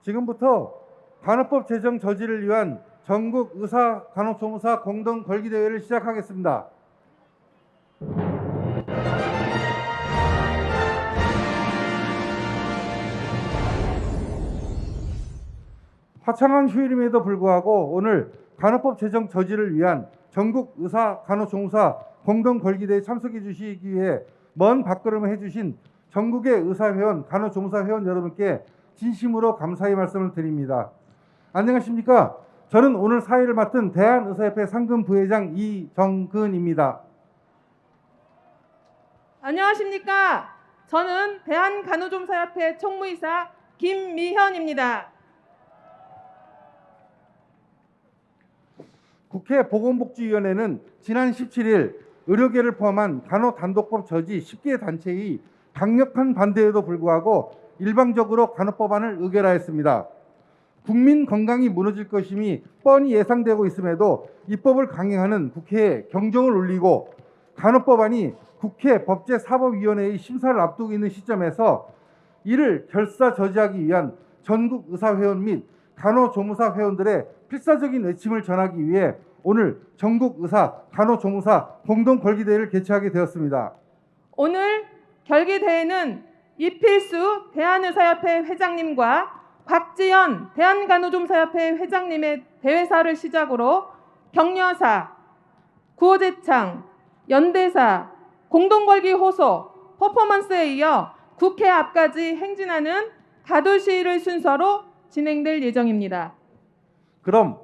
지금부터 간호법 제정 저지를 위한 전국 의사 간호조무사 공동 걸기대회를 시작하겠습니다. 화창한 휴일임에도 불구하고 오늘 간호법 제정 저지를 위한 전국 의사 간호조무사 공동 걸기대회에 참석해 주시기 위해 먼 발걸음을 해주신 전국의 의사회원, 간호조무사 회원 여러분께 진심으로 감사의 말씀을 드립니다. 안녕하십니까? 저는 오늘 사회를 맡은 대한의사협회 상금 부회장 이정근입니다. 안녕하십니까? 저는 대한간호조무사협회 총무이사 김미현입니다. 국회 보건복지위원회는 지난 17일 의료계를 포함한 간호단독법 저지 10개 단체의 강력한 반대에도 불구하고 일방적으로 간호법안을 의결하였습니다. 국민 건강이 무너질 것임이 뻔히 예상되고 있음에도 입법을 강행하는 국회에 경종을 울리고 간호법안이 국회 법제사법위원회의 심사를 앞두고 있는 시점에서 이를 결사저지하기 위한 전국 의사회원 및 간호조무사 회원들의 필사적인 외침을 전하기 위해 오늘 전국 의사 간호조무사 공동 걸기대회를 개최하게 되었습니다. 오늘 결기대회는 이필수 대한의사협회 회장님과 박지연 대한간호조무사협회 회장님의 대회사를 시작으로 격려사, 구호제창, 연대사, 공동걸기 호소, 퍼포먼스에 이어 국회 앞까지 행진하는 가두시위를 순서로 진행될 예정입니다. 그럼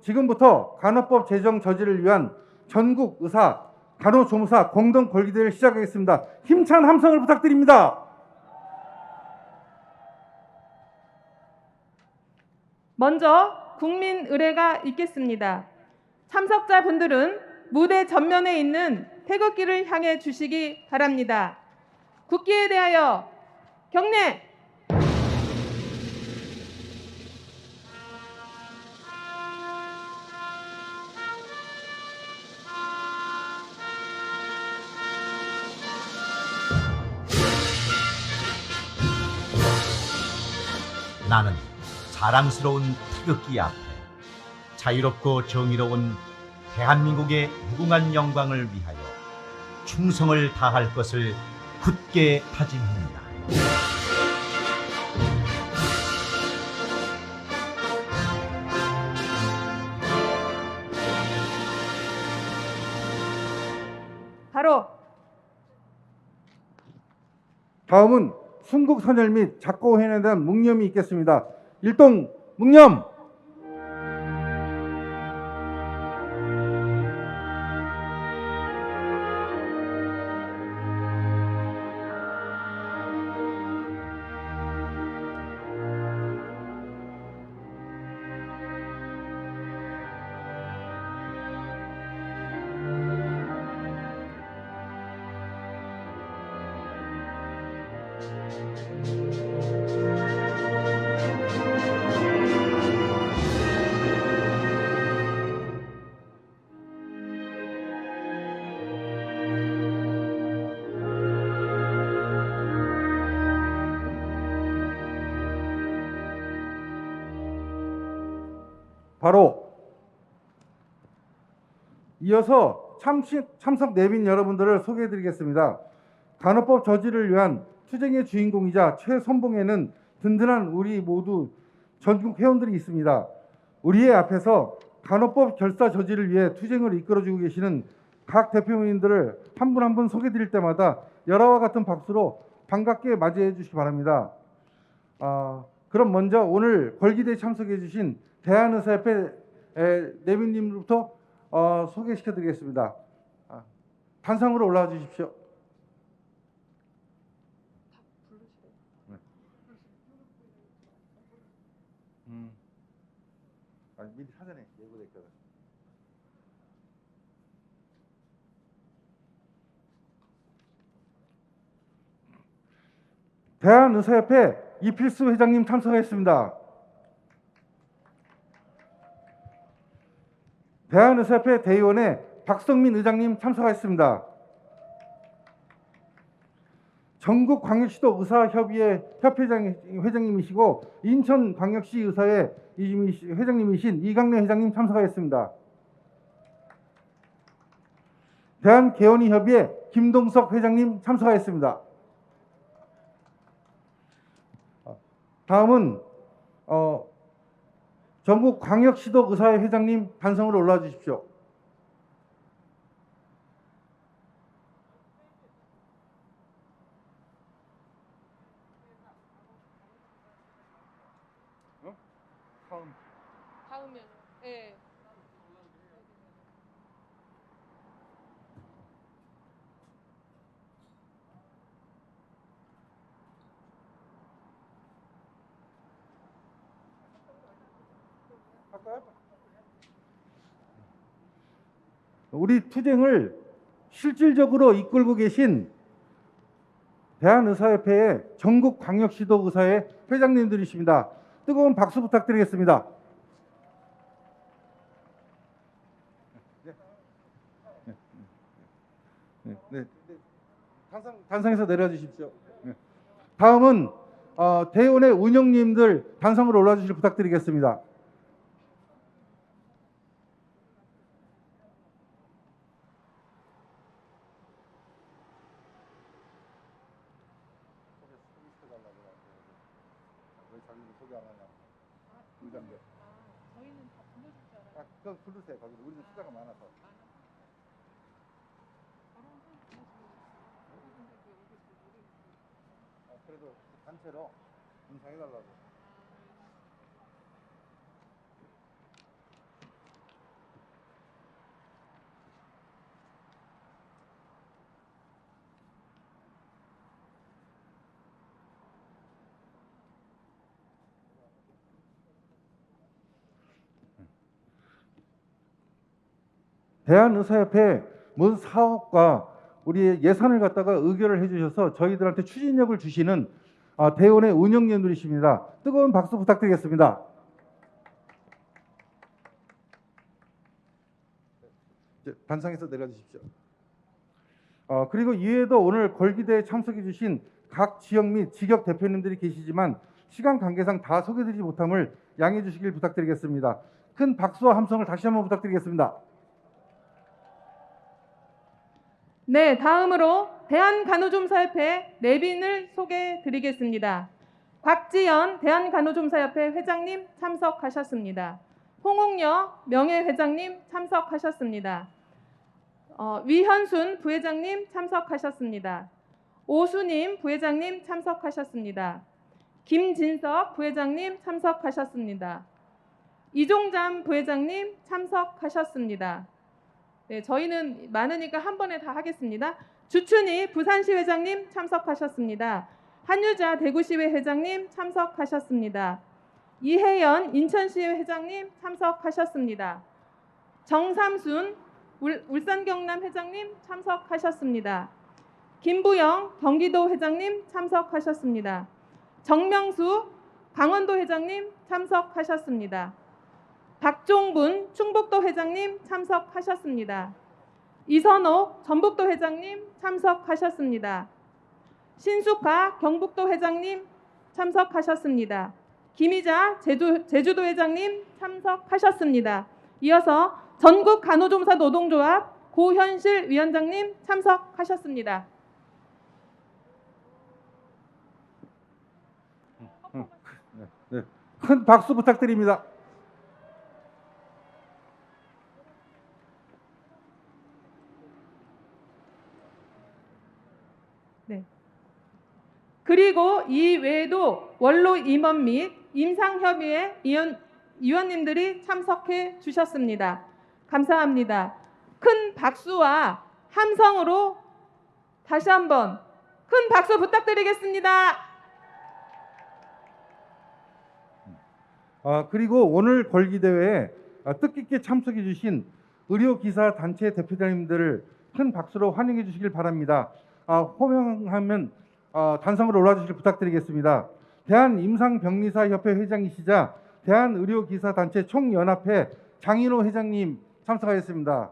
지금부터 간호법 제정 저지를 위한 전국 의사 간호조무사 공동 걸기대회를 시작하겠습니다. 힘찬 함성을 부탁드립니다. 먼저 국민 의례가 있겠습니다. 참석자분들은 무대 전면에 있는 태극기를 향해 주시기 바랍니다. 국기에 대하여 경례! 나는 자랑스러운 태극기 앞에 자유롭고 정의로운 대한민국의 무궁한 영광을 위하여 충성을 다할 것을 굳게 다짐합니다. 바로 다음은 순국 선열 및 작고회원에 대한 묵념이 있겠습니다. 일동 묵념! 바로 이어서 참석 내빈 여러분들을 소개해드리겠습니다. 간호법 저지를 위한 투쟁의 주인공이자 최선봉에는 든든한 우리 모두 전국 회원들이 있습니다. 우리의 앞에서 간호법 결사 저지를 위해 투쟁을 이끌어주고 계시는 각 대표님들을 한 분 한 분 소개드릴 때마다 열화와 같은 박수로 반갑게 맞이해 주시기 바랍니다. 그럼 먼저 오늘 걸기대에 참석해 주신 대한의사협회 내빈님부터 소개시켜 드리겠습니다. 단상으로 올라와 주십시오. 미리 사전에 예고돼 있거든. 대한의사협회 이필수 회장님 참석하셨습니다. 대한의사협회 대의원의 박성민 의장님 참석하셨습니다. 전국광역시도 의사협의회 회장님이시고 인천광역시 의사회 회장님이신 이강래 회장님 참석하였습니다. 대한개원의협의회 김동석 회장님 참석하였습니다. 다음은 전국광역시도 의사회 회장님 단성으로 올라와 주십시오. 다음이요. 네. 우리 투쟁을 실질적으로 이끌고 계신 대한의사협회의 전국광역시도 의사회 회장님들이십니다. 뜨거운 박수 부탁드리겠습니다. 단상에서 내려주십시오. 다음은 대원의 운영님들 단상으로 올라주실 부탁드리겠습니다. 저희는 다 불러줄 줄 알아요. 그럼 부르세요. 거기 우리는 숫자가 많아서. 그래도 단체로 인사해달라고. 대한의사협회 모든 사업과 우리의 예산을 갖다가 의결을 해주셔서 저희들한테 추진력을 주시는 대원의 운영위원들이십니다. 뜨거운 박수 부탁드리겠습니다. 단상에서 내려주십시오. 그리고 이외에도 오늘 걸기대에 참석해 주신 각 지역 및 직역 대표님들이 계시지만 시간 관계상 다 소개드리지 못함을 양해해 주시길 부탁드리겠습니다. 큰 박수와 함성을 다시 한번 부탁드리겠습니다. 네, 다음으로 대한간호조무사협회 내빈을 소개해 드리겠습니다. 곽지연 대한간호조무사협회 회장님 참석하셨습니다. 홍옥여 명예회장님 참석하셨습니다. 위현순 부회장님 참석하셨습니다. 오수님 부회장님 참석하셨습니다. 김진석 부회장님 참석하셨습니다. 이종잠 부회장님 참석하셨습니다. 네, 저희는 많으니까 한 번에 다 하겠습니다. 주춘희 부산시 회장님 참석하셨습니다. 한유자 대구시회 회장님 참석하셨습니다. 이혜연 인천시회 회장님 참석하셨습니다. 정삼순 울산 경남 회장님 참석하셨습니다. 김부영 경기도 회장님 참석하셨습니다. 정명수 강원도 회장님 참석하셨습니다. 박종분 충북도 회장님 참석하셨습니다. 이선옥 전북도 회장님 참석하셨습니다. 신숙하 경북도 회장님 참석하셨습니다. 김희자 제주도 회장님 참석하셨습니다. 이어서 전국간호조무사 노동조합 고현실 위원장님 참석하셨습니다. 네, 큰 박수 부탁드립니다. 네. 그리고 이 외에도 원로 임원 및 임상협의회 위원님들이 참석해 주셨습니다. 감사합니다. 큰 박수와 함성으로 다시 한번 큰 박수 부탁드리겠습니다. 그리고 오늘 걸기대회에 뜻깊게 참석해 주신 의료기사 단체 대표자님들을 큰 박수로 환영해 주시길 바랍니다. 호명하면 단상으로 올라 주시길 부탁드리겠습니다. 대한임상병리사협회 회장이시자 대한의료기사단체 총연합회 장인호 회장님 참석하였습니다.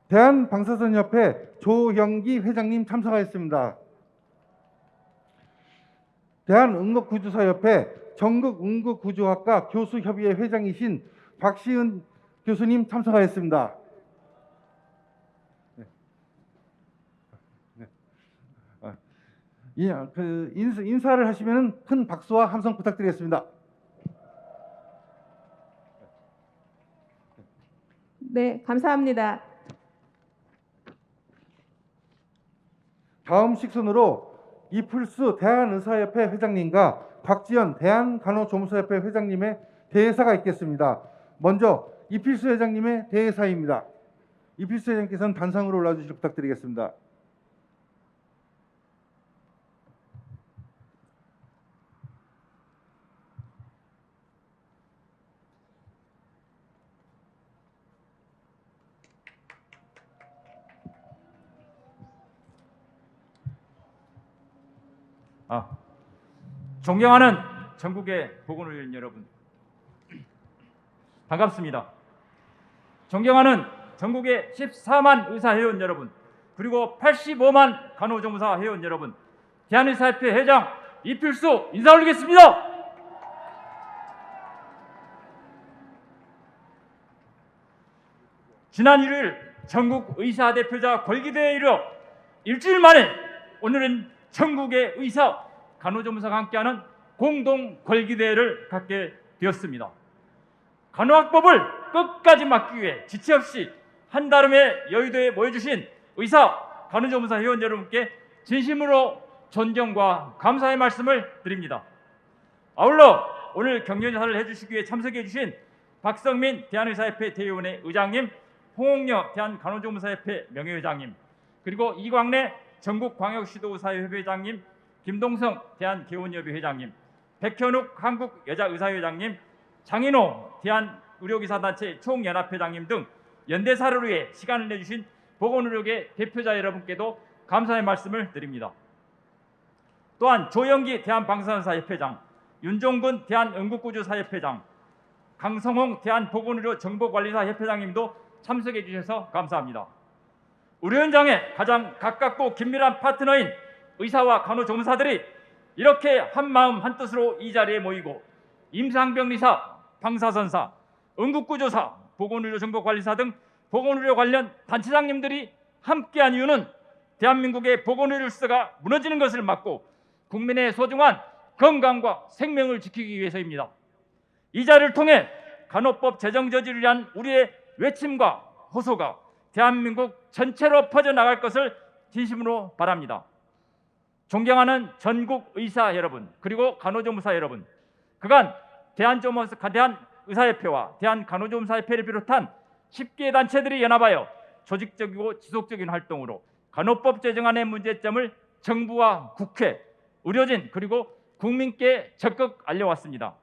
대한방사선협회 조영기 회장님 참석하였습니다. 대한응급구조사협회 전국응급구조학과 교수협의회 회장이신 박시은 교수님 참석하였습니다. 인사를 하시면 큰 박수와 함성 부탁드리겠습니다. 네, 감사합니다. 다음 식순으로 이풀수 대한의사협회 회장님과 곽지연 대한간호조무사협회 회장님의 대회사가 있겠습니다. 먼저 이필수 회장님의 대회사입니다. 이필수 회장님께서는 단상으로 올라주시길 부탁드리겠습니다. 존경하는 전국의 보건의원 여러분, 반갑습니다. 존경하는 전국의 14만 의사회원 여러분, 그리고 85만 간호조무사 회원 여러분, 대한의사협회 회장 이필수 인사 올리겠습니다. 지난 1일 전국 의사 대표자 걸기대회에 이르러 일주일 만에 오늘은 전국의 의사, 간호조무사가 함께하는 공동 걸기대회를 갖게 되었습니다. 간호학법을 끝까지 막기 위해 지체 없이 한달음의 여의도에 모여주신 의사, 간호조무사 회원 여러분께 진심으로 존경과 감사의 말씀을 드립니다. 아울러 오늘 격려사를 해주시기 위해 참석해 주신 박성민 대한의사협회 대의원회 의장님, 홍옥녀 대한간호조무사협회 명예회장님, 그리고 이광래 전국광역시도의사협회 회장님, 김동성 대한개원협의 회장님, 백현욱 한국여자의사회장님, 장인호 대한의료기사단체 총연합회장님 등 연대사를 위해 시간을 내주신 보건의료계 대표자 여러분께도 감사의 말씀을 드립니다. 또한 조영기 대한방사선사협회장, 윤종근 대한응급구조사협회장, 강성홍 대한보건의료정보관리사협회장님도 참석해 주셔서 감사합니다. 우리 현장에 가장 가깝고 긴밀한 파트너인 의사와 간호조무사들이 이렇게 한마음 한뜻으로 이 자리에 모이고 임상병리사, 방사선사, 응급구조사, 보건의료정보관리사 등 보건의료 관련 단체장님들이 함께한 이유는 대한민국의 보건의료 시스가 무너지는 것을 막고 국민의 소중한 건강과 생명을 지키기 위해서입니다. 이 자리를 통해 간호법 제정 저지를 위한 우리의 외침과 호소가 대한민국 전체로 퍼져나갈 것을 진심으로 바랍니다. 존경하는 전국 의사 여러분, 그리고 간호조무사 여러분, 그간 대한의사협회와 대한간호조무사협회를 비롯한 10개 단체들이 연합하여 조직적이고 지속적인 활동으로 간호법 제정안의 문제점을 정부와 국회, 의료진 그리고 국민께 적극 알려왔습니다.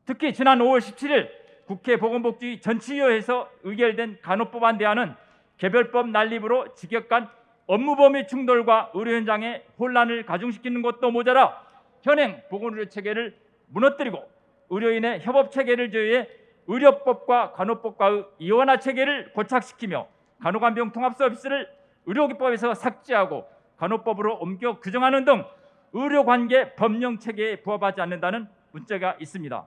특히 지난 5월 17일 국회 보건복지 전치위원회에서 의결된 간호법안 대안은 개별법 난립으로 직역간 업무범위 충돌과 의료 현장의 혼란을 가중시키는 것도 모자라 현행 보건의료 체계를 무너뜨리고 의료인의 협업 체계를 제외해 의료법과 간호법과의 이원화 체계를 고착시키며 간호간병 통합 서비스를 의료기법에서 삭제하고 간호법으로 옮겨 규정하는 등 의료관계 법령 체계에 부합하지 않는다는 문제가 있습니다.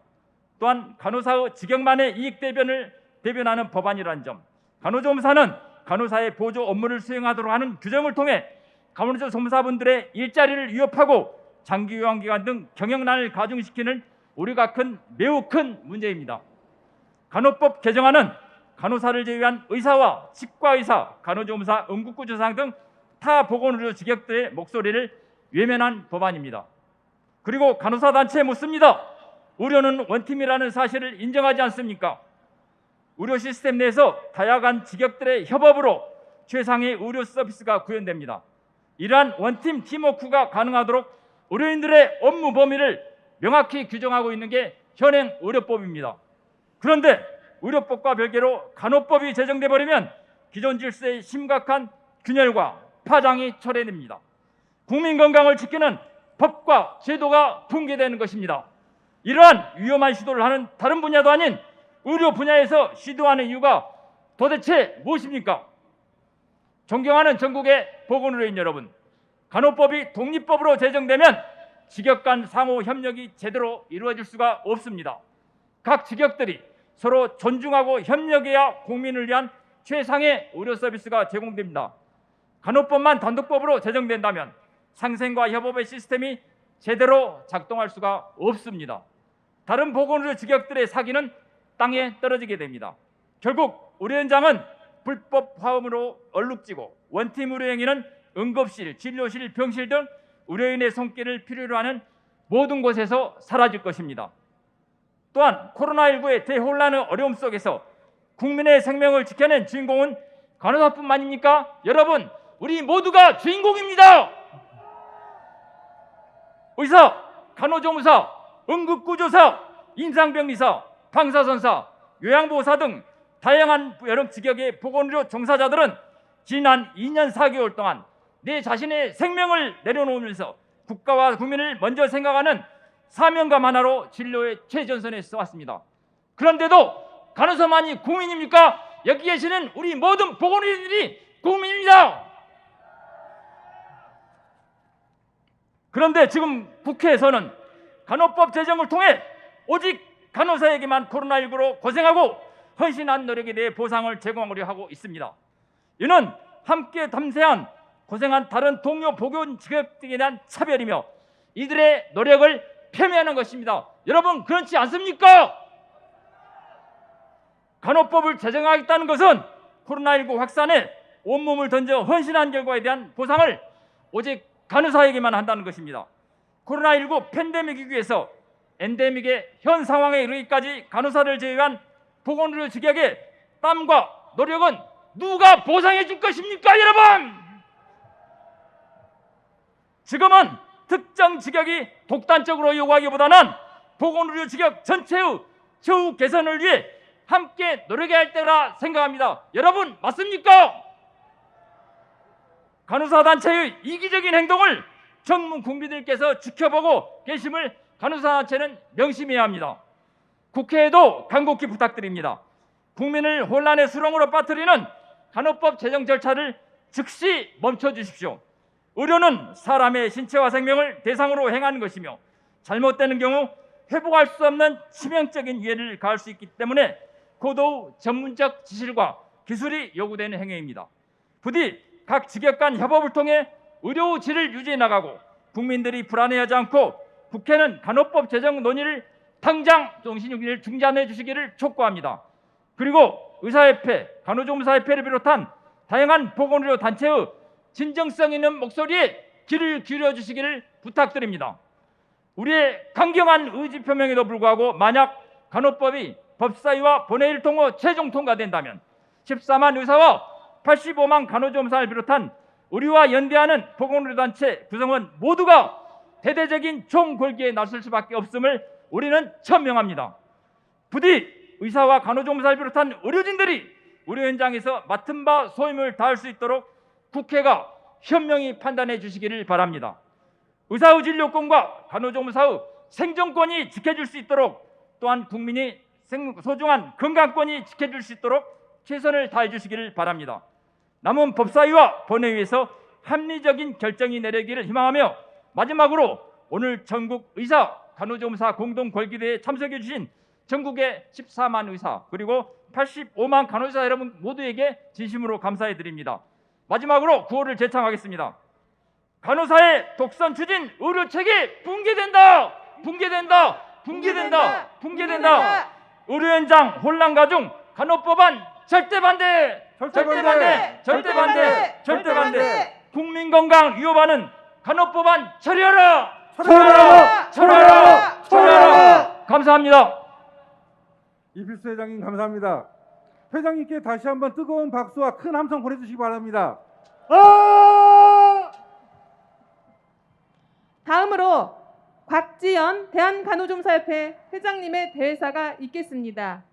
또한 간호사의 직역만의 이익 대변을 대변하는 법안이라는 점, 간호조무사는 간호사의 보조 업무를 수행하도록 하는 규정을 통해 간호조무사분들의 일자리를 위협하고 장기 요양기간 등 경영난을 가중시키는 우려가 매우 큰 문제입니다. 간호법 개정안은 간호사를 제외한 의사와 치과의사, 간호조무사, 응급구조사 등 타 보건의료 직역들의 목소리를 외면한 법안입니다. 그리고 간호사 단체에 묻습니다. 의료는 원팀이라는 사실을 인정하지 않습니까? 의료 시스템 내에서 다양한 직역들의 협업으로 최상의 의료 서비스가 구현됩니다. 이러한 원팀 팀워크가 가능하도록 의료인들의 업무 범위를 명확히 규정하고 있는 게 현행 의료법입니다. 그런데 의료법과 별개로 간호법이 제정돼 버리면 기존 질서의 심각한 균열과 파장이 초래됩니다. 국민 건강을 지키는 법과 제도가 붕괴되는 것입니다. 이러한 위험한 시도를 하는 다른 분야도 아닌 의료 분야에서 시도하는 이유가 도대체 무엇입니까? 존경하는 전국의 보건의료인 여러분, 간호법이 독립법으로 제정되면 직역 간 상호 협력이 제대로 이루어질 수가 없습니다. 각 직역들이 서로 존중하고 협력해야 국민을 위한 최상의 의료 서비스가 제공됩니다. 간호법만 단독법으로 제정된다면 상생과 협업의 시스템이 제대로 작동할 수가 없습니다. 다른 보건의료 직역들의 사기는 땅에 떨어지게 됩니다. 결국 의료 현장은 불법 화음으로 얼룩지고 원팀 의료행위는 응급실, 진료실, 병실 등 의료인의 손길을 필요로 하는 모든 곳에서 사라질 것입니다. 또한 코로나19의 대혼란의 어려움 속에서 국민의 생명을 지켜낸 주인공은 간호사뿐만입니까? 여러분, 우리 모두가 주인공입니다. 의사, 간호조무사, 응급구조사, 임상병리사, 방사선사, 요양보호사 등 다양한 여러 직역의 보건의료 종사자들은 지난 2년 4개월 동안 내 자신의 생명을 내려놓으면서 국가와 국민을 먼저 생각하는 사명감 하나로 진료의 최전선에 서왔습니다. 그런데도 간호사만이 국민입니까? 여기 계시는 우리 모든 보건의료인들이 국민입니다. 그런데 지금 국회에서는 간호법 제정을 통해 오직 간호사에게만 코로나19로 고생하고 헌신한 노력에 대해 보상을 제공하려 하고 있습니다. 이는 함께 담세한 고생한 다른 동료 보건 직업들에 대한 차별이며 이들의 노력을 폄훼하는 것입니다. 여러분, 그렇지 않습니까? 간호법을 제정하겠다는 것은 코로나19 확산에 온몸을 던져 헌신한 결과에 대한 보상을 오직 간호사에게만 한다는 것입니다. 코로나19 팬데믹 위기에서 엔데믹의 현 상황에 이르기까지 간호사를 제외한 보건의료 직역의 땀과 노력은 누가 보상해 줄 것입니까, 여러분? 지금은 특정 직역이 독단적으로 요구하기보다는 보건의료 직역 전체의 처우 개선을 위해 함께 노력해야 할 때라 생각합니다. 여러분, 맞습니까? 간호사 단체의 이기적인 행동을 전문 국민들께서 지켜보고 계심을 간호사 단체는 명심해야 합니다. 국회에도 간곡히 부탁드립니다. 국민을 혼란의 수렁으로 빠뜨리는 간호법 제정 절차를 즉시 멈춰주십시오. 의료는 사람의 신체와 생명을 대상으로 행하는 것이며 잘못되는 경우 회복할 수 없는 치명적인 위해를 가할 수 있기 때문에 고도의 전문적 지식과 기술이 요구되는 행위입니다. 부디 각 직역 간 협업을 통해 의료 질을 유지해 나가고 국민들이 불안해하지 않고 국회는 간호법 제정 논의를 당장 정신을 중단해 주시기를 촉구합니다. 그리고 의사협회, 간호조무사협회를 비롯한 다양한 보건의료 단체의 진정성 있는 목소리에 귀를 기울여 주시기를 부탁드립니다. 우리의 강경한 의지 표명에도 불구하고 만약 간호법이 법사위와 본회의를 통해 최종 통과된다면 14만 의사와 85만 간호조무사를 비롯한 우리와 연대하는 보건의료단체 구성원 모두가 대대적인 총궐기에 나설 수밖에 없음을 우리는 천명합니다. 부디 의사와 간호조무사를 비롯한 의료진들이 의료 현장에서 맡은 바 소임을 다할 수 있도록 국회가 현명히 판단해 주시기를 바랍니다. 의사의 진료권과 간호조무사의 생존권이 지켜질 수 있도록 또한 국민이 소중한 건강권이 지켜질 수 있도록 최선을 다해 주시기를 바랍니다. 남은 법사위와 본회의에서 합리적인 결정이 내리기를 희망하며 마지막으로 오늘 전국 의사 간호조무사 공동 걸기대회에 참석해 주신 전국의 14만 의사 그리고 85만 간호사 여러분 모두에게 진심으로 감사해 드립니다. 마지막으로 구호를 제창하겠습니다. 간호사의 독선 추진 의료체계 붕괴된다! 붕괴된다! 붕괴된다! 붕괴된다! 의료 현장 혼란 가중 간호법안 절대 반대! 절대 반대! 절대 반대! 절대 반대! 국민 건강 위협하는 간호법안 처리하라! 처리하라! 처리하라! 처리하라! 감사합니다. 이필수 회장님 감사합니다. 회장님께 다시 한번 뜨거운 박수와 큰 함성 보내주시기 바랍니다. 다음으로 곽지연 대한간호조무사협회 회장님의 대회사가 있겠습니다.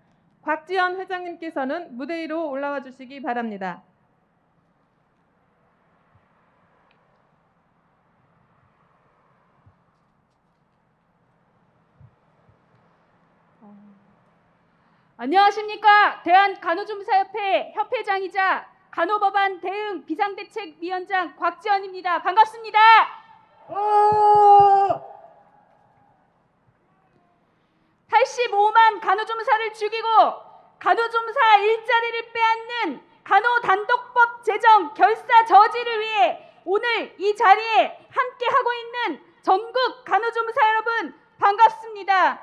곽지연 회장님께서는 무대 위로 올라와 주시기 바랍니다. 안녕하십니까. 대한간호조무사협회 협회장이자 간호법안 대응 비상대책위원장 곽지연입니다. 반갑습니다. 85만 간호조무사를 죽이고 간호조무사 일자리를 빼앗는 간호단독법 제정 결사 저지를 위해 오늘 이 자리에 함께하고 있는 전국 간호조무사 여러분 반갑습니다.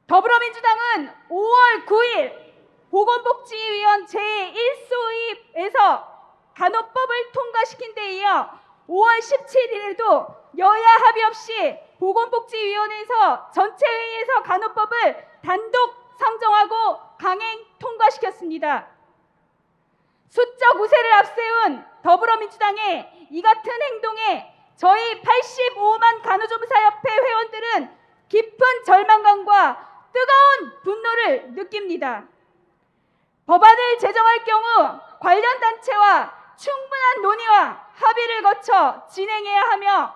더불어민주당은 5월 9일 보건복지위원 제1소위에서 간호법을 통과시킨 데 이어 5월 17일에도 여야 합의 없이 보건복지위원회에서 전체 회의에서 간호법을 단독 상정하고 강행 통과시켰습니다. 수적 우세를 앞세운 더불어민주당의 이 같은 행동에 저희 85만 간호조무사협회 회원들은 깊은 절망감과 뜨거운 분노를 느낍니다. 법안을 제정할 경우 관련 단체와 충분한 논의와 합의를 거쳐 진행해야 하며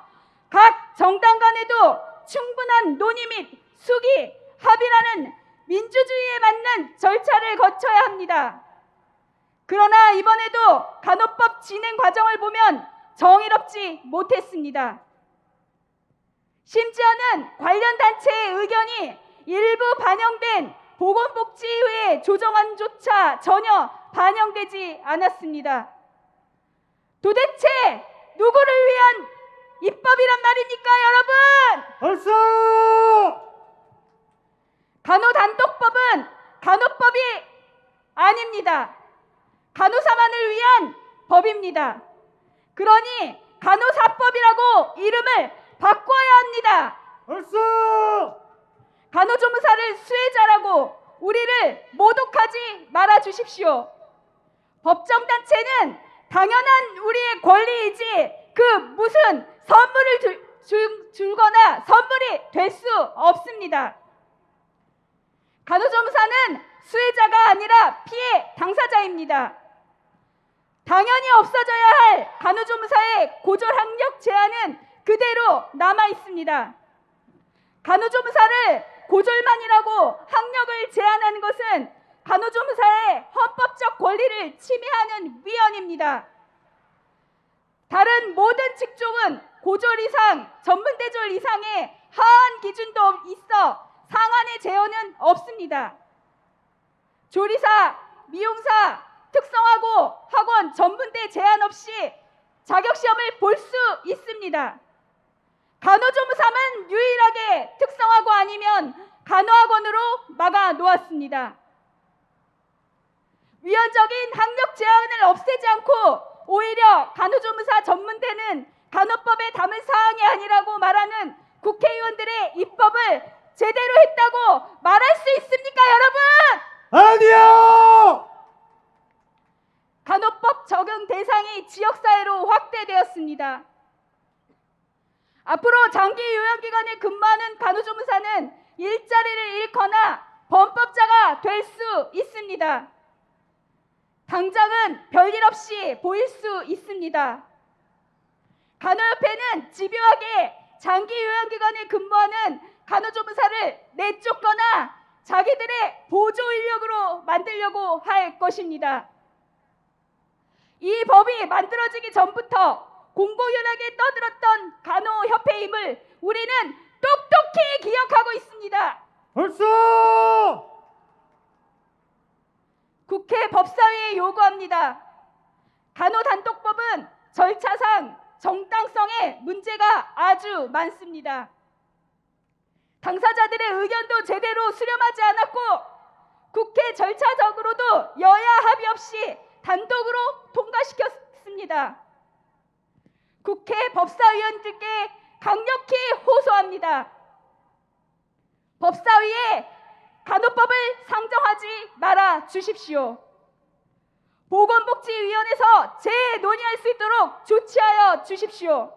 각 정당 간에도 충분한 논의 및 수기, 합의라는 민주주의에 맞는 절차를 거쳐야 합니다. 그러나 이번에도 간호법 진행 과정을 보면 정의롭지 못했습니다. 심지어는 관련 단체의 의견이 일부 반영된 보건복지위의 조정안조차 전혀 반영되지 않았습니다. 도대체 누구를 위한 입법이란 말입니까, 여러분? 벌써 간호단독법은 간호법이 아닙니다. 간호사만을 위한 법입니다. 그러니 간호사법이라고 이름을 바꿔야 합니다. 벌써 간호조무사를 수혜자라고 우리를 모독하지 말아 주십시오. 법정단체는 당연한 우리의 권리이지 그 무슨 선물을 주거나 선물이 될 수 없습니다. 간호조무사는 수혜자가 아니라 피해 당사자입니다. 당연히 없어져야 할 간호조무사의 고졸학력 제한은 그대로 남아 있습니다. 간호조무사를 고졸만이라고 학력을 제한하는 것은 간호조무사의 헌법적 권리를 침해하는 위헌입니다. 다른 모든 직종은 고졸 이상, 전문대졸 이상의 하한 기준도 있어 상한의 제한은 없습니다. 조리사, 미용사, 특성화고 학원, 전문대 제한 없이 자격시험을 볼 수 있습니다. 간호조무사만 유일하게 특성화고 아니면 간호학원으로 막아 놓았습니다. 위헌적인 학력 제한을 없애지 않고 오히려 간호조무사 전문대는 간호법에 담은 사항이 아니라고 말하는 국회의원들의 입법을 제대로 했다고 말할 수 있습니까, 여러분? 아니요. 간호법 적용 대상이 지역사회로 확대되었습니다. 앞으로 장기 요양기관에 근무하는 간호조무사는 일자리를 잃거나 범법자가 될 수 있습니다. 당장은 별일 없이 보일 수 있습니다. 간호협회는 집요하게 장기 요양기관에 근무하는 간호조무사를 내쫓거나 자기들의 보조 인력으로 만들려고 할 것입니다. 이 법이 만들어지기 전부터 공공연하게 떠들었던 간호협회임을 우리는 똑똑히 기억하고 있습니다. 벌써 국회 법사위에 요구합니다. 간호단독법은 절차상 정당성에 문제가 아주 많습니다. 당사자들의 의견도 제대로 수렴하지 않았고 국회 절차적으로도 여야 합의 없이 단독으로 통과시켰습니다. 국회 법사위원들께 강력히 호소합니다. 법사위에 간호법을 상정하지 말아 주십시오. 보건복지위원회에서 재논의할 수 있도록 조치하여 주십시오.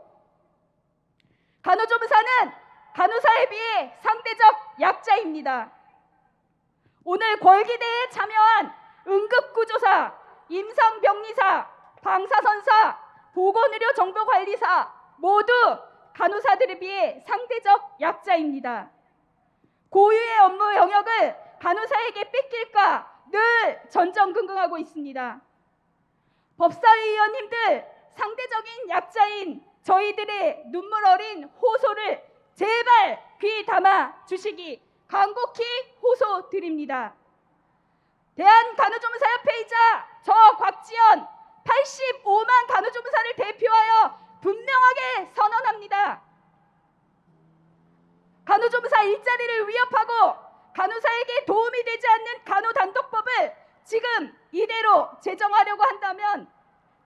간호조무사는 간호사에 비해 상대적 약자입니다. 오늘 걸기대에 참여한 응급구조사, 임상병리사, 방사선사, 보건의료정보관리사 모두 간호사들에 비해 상대적 약자입니다. 고유의 업무 영역을 간호사에게 뺏길까 늘 전전긍긍하고 있습니다. 법사위원님들, 상대적인 약자인 저희들의 눈물 어린 호소를 제발 귀 담아 주시기 간곡히 호소드립니다. 대한간호조무사협회이자 저 곽지연 85만 간호조무사를 대표하여 분명하게 선언합니다. 간호조무사 일자리를 위협하고 간호사에게 도움이 되지 않는 간호단독법을 지금 이대로 제정하려고 한다면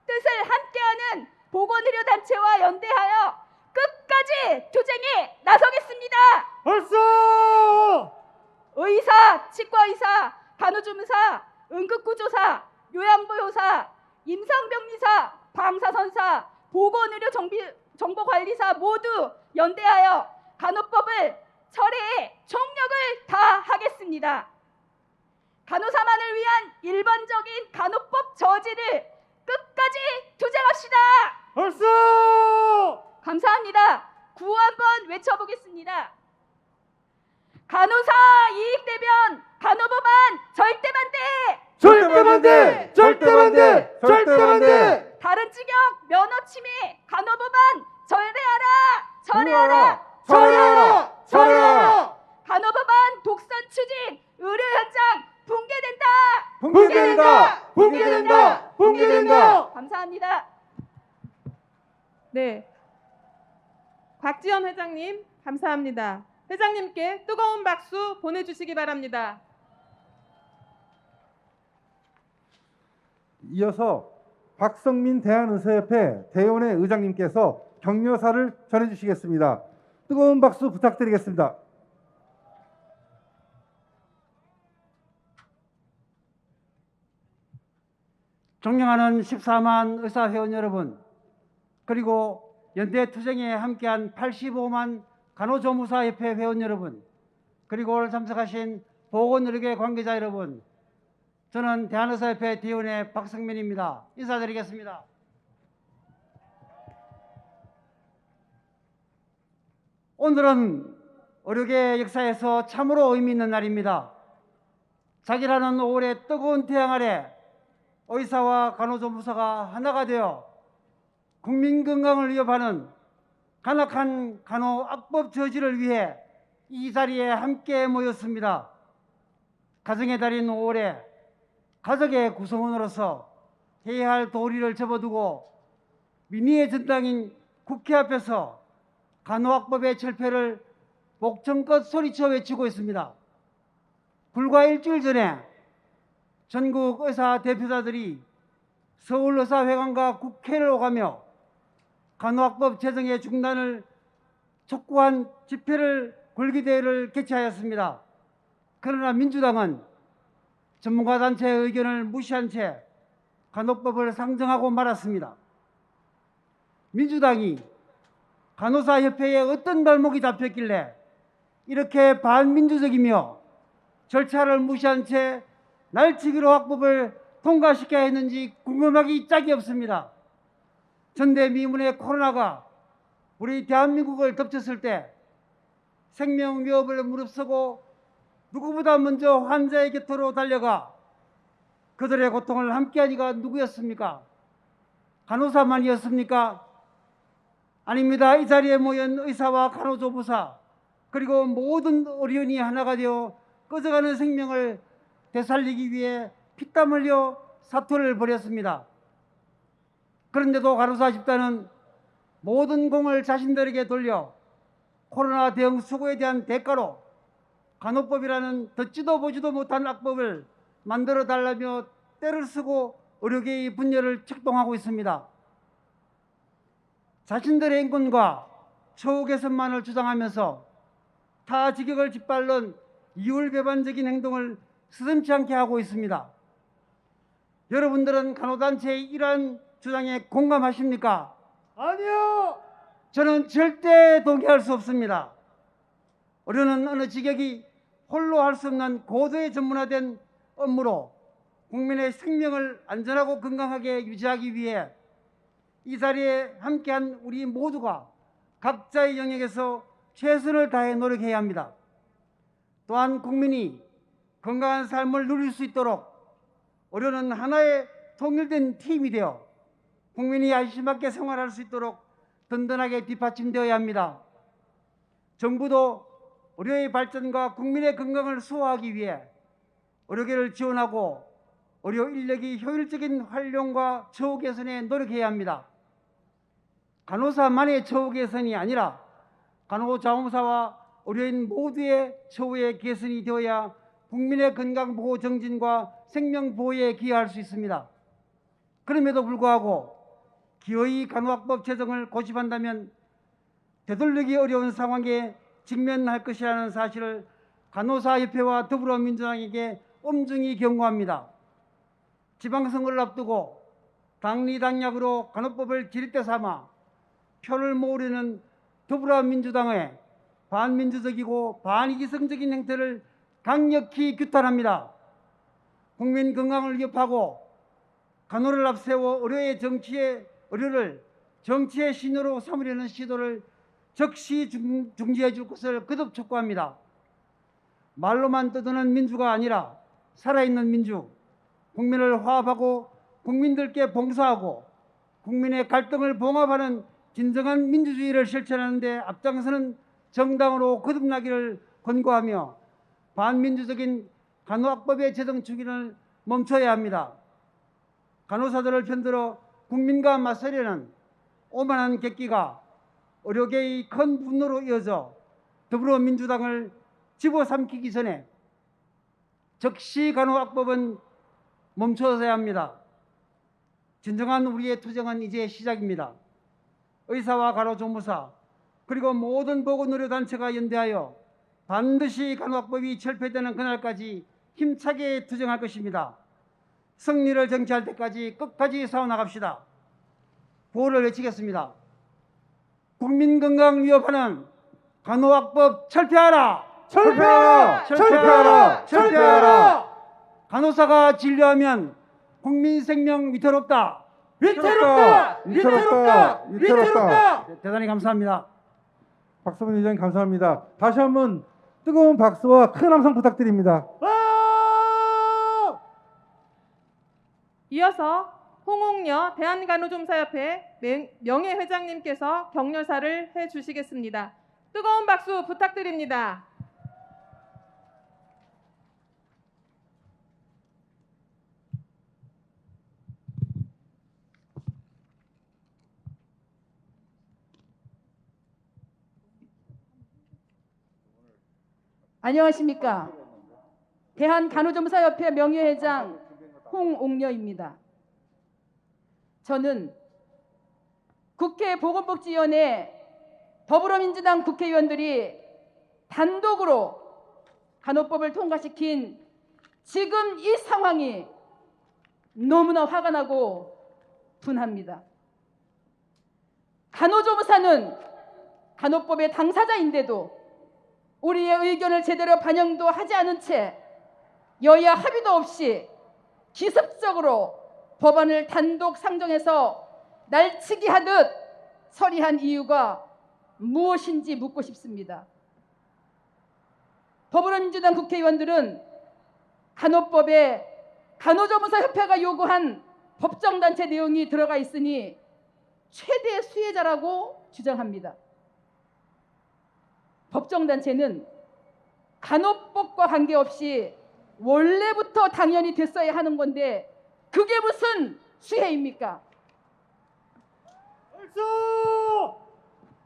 뜻을 함께하는 보건의료단체와 연대하여 끝까지 투쟁에 나서겠습니다. 벌써 의사, 치과의사, 간호조무사, 응급구조사, 요양보호사, 임상병리사, 방사선사, 보건의료정보관리사 모두 연대하여 간호법을 철회해 총력을 다하겠습니다. 간호사만을 위한 일반적인 간호법 저지를 끝까지 투쟁합시다. 벌써 감사합니다. 구호 한번 외쳐보겠습니다. 간호사 이익대변 간호법안 절대 반대! 절대 반대! 절대 반대! 절대 반대! 다른 직역 면허 침해 간호법안 철회하라! 철회하라! 철회하라! 철회하라! 간호법안 독선 추진 의료 현장 붕괴된다! 붕괴된다! 붕괴된다! 붕괴된다! 감사합니다. 네. 곽지연 회장님, 감사합니다. 회장님께 뜨거운 박수 보내주시기 바랍니다. 이어서 박성민 대한의사협회 대원회 의장님께서 격려사를 전해주시겠습니다. 뜨거운 박수 부탁드리겠습니다. 존경하는 14만 의사회원 여러분, 그리고 연대투쟁에 함께한 85만 간호조무사협회 회원 여러분, 그리고 오늘 참석하신 보건의료계 관계자 여러분, 저는 대한의사협회 대원회 박성민입니다. 인사드리겠습니다. 오늘은 의료계 역사에서 참으로 의미 있는 날입니다. 자기라는 5월의 뜨거운 태양 아래 의사와 간호조무사가 하나가 되어 국민 건강을 위협하는 간악한 간호악법 저지를 위해 이 자리에 함께 모였습니다. 가정의 달인 5월에 가족의 구성원으로서 해야 할 도리를 접어두고 민의의 전당인 국회 앞에서 간호악법의 철폐를 목청껏 소리쳐 외치고 있습니다. 불과 일주일 전에 전국 의사 대표자들이 서울의사회관과 국회를 오가며 간호악법 제정의 중단을 촉구한 집회를 굴기대회를 개최하였습니다. 그러나 민주당은 전문가 단체의 의견을 무시한 채 간호법을 상정하고 말았습니다. 민주당이 간호사협회에 어떤 발목이 잡혔길래 이렇게 반민주적이며 절차를 무시한 채 날치기로 학법을 통과시켜야 했는지 궁금하기 짝이 없습니다. 전대미문의 코로나가 우리 대한민국을 덮쳤을 때 생명 위협을 무릅쓰고 누구보다 먼저 환자의 곁으로 달려가 그들의 고통을 함께하니가 누구였습니까? 간호사만이었습니까? 아닙니다. 이 자리에 모인 의사와 간호조무사 그리고 모든 의료인이 하나가 되어 꺼져가는 생명을 되살리기 위해 피땀 흘려 사투를 벌였습니다. 그런데도 간호사 집단은 모든 공을 자신들에게 돌려 코로나 대응 수고에 대한 대가로 간호법이라는 듣지도 보지도 못한 악법을 만들어 달라며 때를 쓰고 의료계의 분열을 책동하고 있습니다. 자신들의 인권과 처우 개선만을 주장하면서 타 직역을 짓밟는 이율배반적인 행동을 스슴치 않게 하고 있습니다. 여러분들은 간호단체의 이러한 주장에 공감하십니까? 아니요! 저는 절대 동의할 수 없습니다. 의료는 어느 직역이 홀로 할 수 없는 고도의 전문화된 업무로 국민의 생명을 안전하고 건강하게 유지하기 위해 이 자리에 함께한 우리 모두가 각자의 영역에서 최선을 다해 노력해야 합니다. 또한 국민이 건강한 삶을 누릴 수 있도록 의료는 하나의 통일된 팀이 되어 국민이 안심하게 생활할 수 있도록 든든하게 뒷받침되어야 합니다. 정부도 의료의 발전과 국민의 건강을 수호하기 위해 의료계를 지원하고 의료 인력이 효율적인 활용과 처우 개선에 노력해야 합니다. 간호사만의 처우 개선이 아니라 간호자원사와 의료인 모두의 처우의 개선이 되어야 국민의 건강보호 정진과 생명보호에 기여할 수 있습니다. 그럼에도 불구하고 기어이 간호학법 제정을 고집한다면 되돌리기 어려운 상황에 직면할 것이라는 사실을 간호사협회와 더불어민주당에게 엄중히 경고합니다. 지방선거를 앞두고 당리당략으로 간호법을 지렛대 삼아 표를 모으려는 더불어민주당의 반민주적이고 반이기성적인 행태를 강력히 규탄합니다. 국민 건강을 위협하고 간호를 앞세워 의료를 정치의 신호로 삼으려는 시도를 즉시 중지해 줄 것을 거듭 촉구합니다. 말로만 떠드는 민주가 아니라 살아있는 민주, 국민을 화합하고 국민들께 봉사하고 국민의 갈등을 봉합하는 진정한 민주주의를 실천하는 데 앞장서는 정당으로 거듭나기를 권고하며 반민주적인 간호학법의 제정 추진을 멈춰야 합니다. 간호사들을 편들어 국민과 맞서려는 오만한 객기가 의료계의 큰 분노로 이어져 더불어민주당을 집어삼키기 전에 즉시 간호학법은 멈춰서야 합니다. 진정한 우리의 투쟁은 이제 시작입니다. 의사와 간호조무사 그리고 모든 보건의료단체가 연대하여 반드시 간호학법이 철폐되는 그날까지 힘차게 투쟁할 것입니다. 승리를 쟁취할 때까지 끝까지 싸워나갑시다. 구호를 외치겠습니다. 국민 건강 위협하는 간호학법 철폐하라! 철폐하라! 철폐하라! 철폐하라! 간호사가 진료하면 국민 생명 위태롭다. 위태롭다! 위태롭다! 위태롭다! 대단히 감사합니다. 박성민 의장님 감사합니다. 다시 한번 뜨거운 박수와 큰 함성 부탁드립니다. 이어서 홍옥여 대한간호조무사협회 명예회장님께서 격려사를 해주시겠습니다. 뜨거운 박수 부탁드립니다. 안녕하십니까. 대한간호조무사협회 명예회장 홍옥여입니다. 저는 국회 보건복지위원회 더불어민주당 국회의원들이 단독으로 간호법을 통과시킨 지금 이 상황이 너무나 화가 나고 분합니다. 간호조무사는 간호법의 당사자인데도 우리의 의견을 제대로 반영도 하지 않은 채 여야 합의도 없이 기습적으로 법안을 단독 상정해서 날치기 하듯 처리한 이유가 무엇인지 묻고 싶습니다. 더불어민주당 국회의원들은 간호법에 간호조무사협회가 요구한 법정단체 내용이 들어가 있으니 최대 수혜자라고 주장합니다. 법정단체는 간호법과 관계없이 원래부터 당연히 됐어야 하는 건데 그게 무슨 수혜입니까?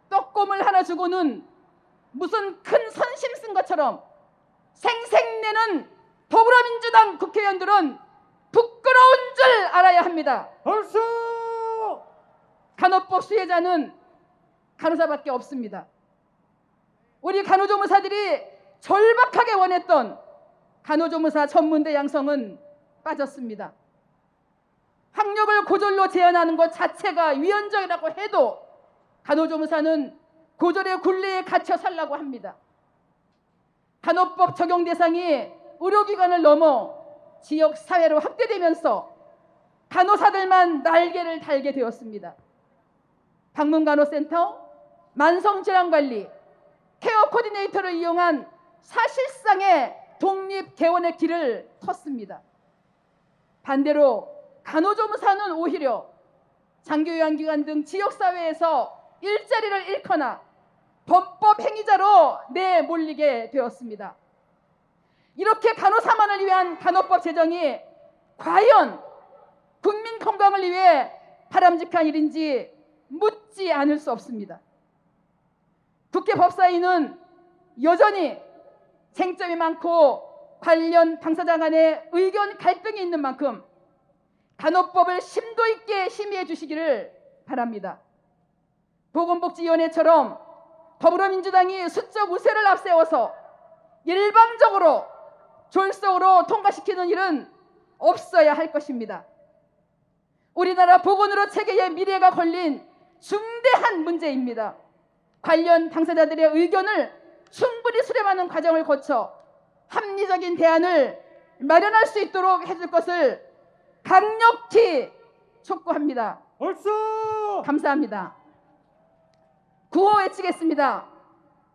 떡고물 하나 주고는 무슨 큰 선심 쓴 것처럼 생색내는 더불어민주당 국회의원들은 부끄러운 줄 알아야 합니다. 간호법 수혜자는 간호사밖에 없습니다. 우리 간호조무사들이 절박하게 원했던 간호조무사 전문대 양성은 빠졌습니다. 학력을 고졸로 제한하는 것 자체가 위헌적이라고 해도 간호조무사는 고졸의 굴레에 갇혀 살라고 합니다. 간호법 적용 대상이 의료기관을 넘어 지역사회로 확대되면서 간호사들만 날개를 달게 되었습니다. 방문간호센터, 만성질환관리, 케어 코디네이터를 이용한 사실상의 독립개원의 길을 텄습니다. 반대로 간호조무사는 오히려 장교요양기관 등 지역사회에서 일자리를 잃거나 범법 행위자로 내몰리게 되었습니다. 이렇게 간호사만을 위한 간호법 제정이 과연 국민 건강을 위해 바람직한 일인지 묻지 않을 수 없습니다. 국회 법사위는 여전히 쟁점이 많고 관련 당사자 간의 의견 갈등이 있는 만큼 간호법을 심도 있게 심의해 주시기를 바랍니다. 보건복지위원회처럼 더불어민주당이 수적 우세를 앞세워서 일방적으로 졸속으로 통과시키는 일은 없어야 할 것입니다. 우리나라 보건의료 체계의 미래가 걸린 중대한 문제입니다. 관련 당사자들의 의견을 충분히 수렴하는 과정을 거쳐 합리적인 대안을 마련할 수 있도록 해줄 것을 강력히 촉구합니다. 얼쑤! 감사합니다. 구호 외치겠습니다.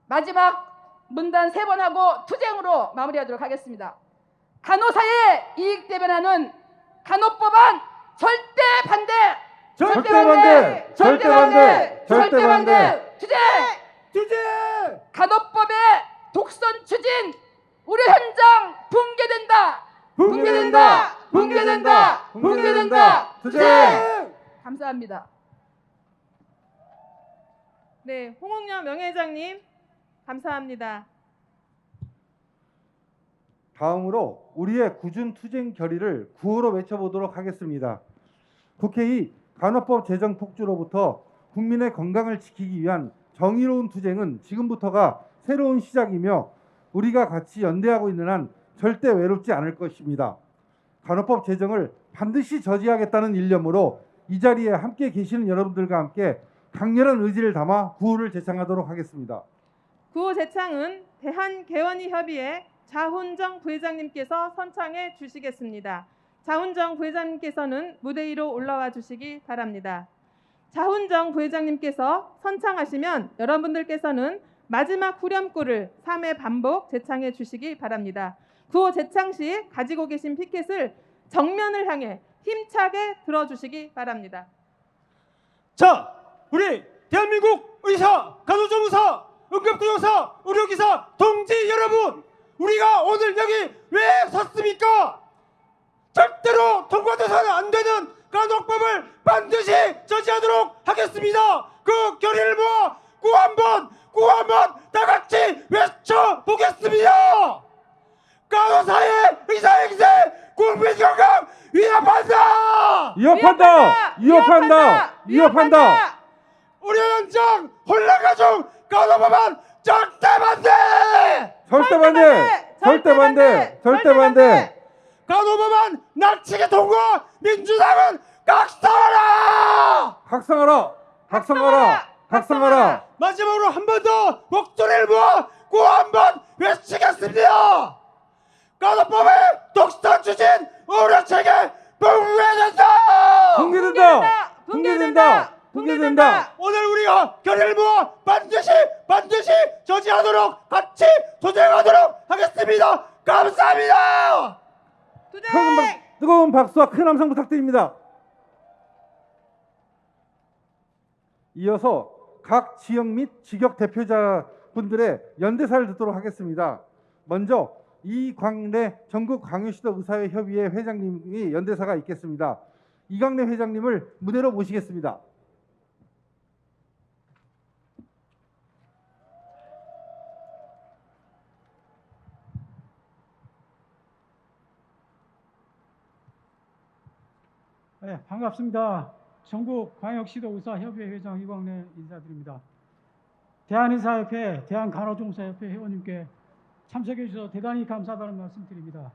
마지막 문단 3번 하고 투쟁으로 마무리하도록 하겠습니다. 간호사의 이익 대변하는 간호법안 절대 반대! 절대 반대! 절대 반대! 절대 반대! 투쟁! 주제! 간호법의 독선 추진 우리 현장 붕괴된다! 붕괴된다! 붕괴된다! 붕괴된다! 투쟁! 감사합니다. 네, 홍옥녀 명예회장님 감사합니다. 다음으로 우리의 꾸준 투쟁 결의를 구호로 외쳐보도록 하겠습니다. 국회의 간호법 제정 폭주로부터 국민의 건강을 지키기 위한 정의로운 투쟁은 지금부터가 새로운 시작이며 우리가 같이 연대하고 있는 한 절대 외롭지 않을 것입니다. 간호법 제정을 반드시 저지하겠다는 일념으로 이 자리에 함께 계시는 여러분들과 함께 강렬한 의지를 담아 구호를 제창하도록 하겠습니다. 구호 제창은 대한개원의협의회 자훈정 부회장님께서 선창해 주시겠습니다. 자훈정 부회장님께서는 무대 위로 올라와 주시기 바랍니다. 자훈정 부회장님께서 선창하시면 여러분들께서는 마지막 후렴구를 3회 반복 제창해 주시기 바랍니다. 구호 제창 시 가지고 계신 피켓을 정면을 향해 힘차게 들어주시기 바랍니다. 자, 우리 대한민국 의사, 간호조무사, 응급구조사, 의료기사, 동지 여러분, 우리가 오늘 여기 왜 섰습니까? 절대로 통과돼서는 안 되는 간호법을 반드시 저지하도록 하겠습니다. 그 결의를 모아 구 한번 다 같이 외쳐보겠습니다. 간호사의 의사행세 국민건강 위협한다! 위협한다! 우리 현장 혼란가 중 간호법안 절대 반대! 절대 반대! 간호법안 낙치기 통과! 민주당은 각성하라! 마지막으로 한 번 더 목소리를 모아 구 한번 외치겠습니다. 간호법의 독선 추진 의료체계 붕괴된다! 오늘 우리가 결의를 모아 반드시 저지하도록 같이 도전하도록 하겠습니다. 감사합니다. 투쟁! 뜨거운 박수와 큰 함성 부탁드립니다. 이어서 각 지역 및 직역 대표자분들의 연대사를 듣도록 하겠습니다. 먼저 이광래 전국광역시도의사회협의회 회장님이 연대사가 있겠습니다. 이광래 회장님을 무대로 모시겠습니다. 네, 반갑습니다. 전국광역시도의사협의회 회장 이광래 인사드립니다. 대한의사협회, 대한간호조무사협회 회원님께 참석해 주셔서 대단히 감사하다는 말씀 드립니다.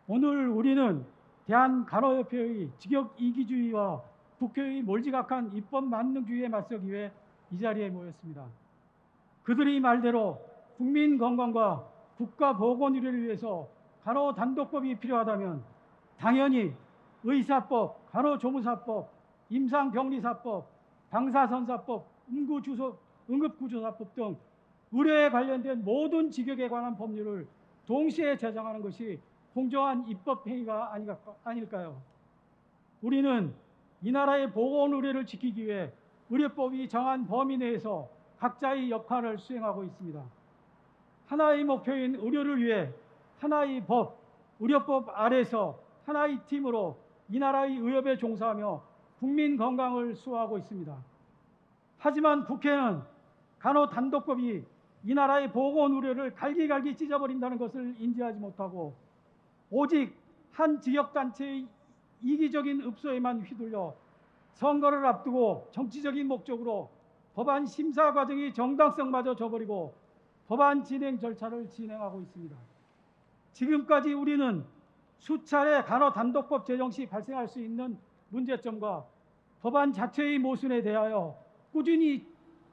오늘 우리는 대한간호협회의 직역 이기주의와 국회의 몰지각한 입법 만능주의에 맞서기 위해 이 자리에 모였습니다. 그들의 말대로 국민 건강과 국가 보건의료를 위해서 간호단독법이 필요하다면 당연히 의사법, 간호조무사법, 임상병리사법, 방사선사법, 응급구조사법 등 의료에 관련된 모든 직역에 관한 법률을 동시에 제정하는 것이 공정한 입법 행위가 아닐까요? 우리는 이 나라의 보건 의료를 지키기 위해 의료법이 정한 범위 내에서 각자의 역할을 수행하고 있습니다. 하나의 목표인 의료를 위해 하나의 법, 의료법 아래서 하나의 팀으로 이 나라의 의협에 종사하며 국민 건강을 수호하고 있습니다. 하지만 국회는 간호단독법이 이 나라의 보건의료를 갈기갈기 찢어버린다는 것을 인지하지 못하고 오직 한 지역단체의 이기적인 읍소에만 휘둘려 선거를 앞두고 정치적인 목적으로 법안 심사 과정의 정당성마저 저버리고 법안 진행 절차를 진행하고 있습니다. 지금까지 우리는 수차례 간호단독법 제정 시 발생할 수 있는 문제점과 법안 자체의 모순에 대하여 꾸준히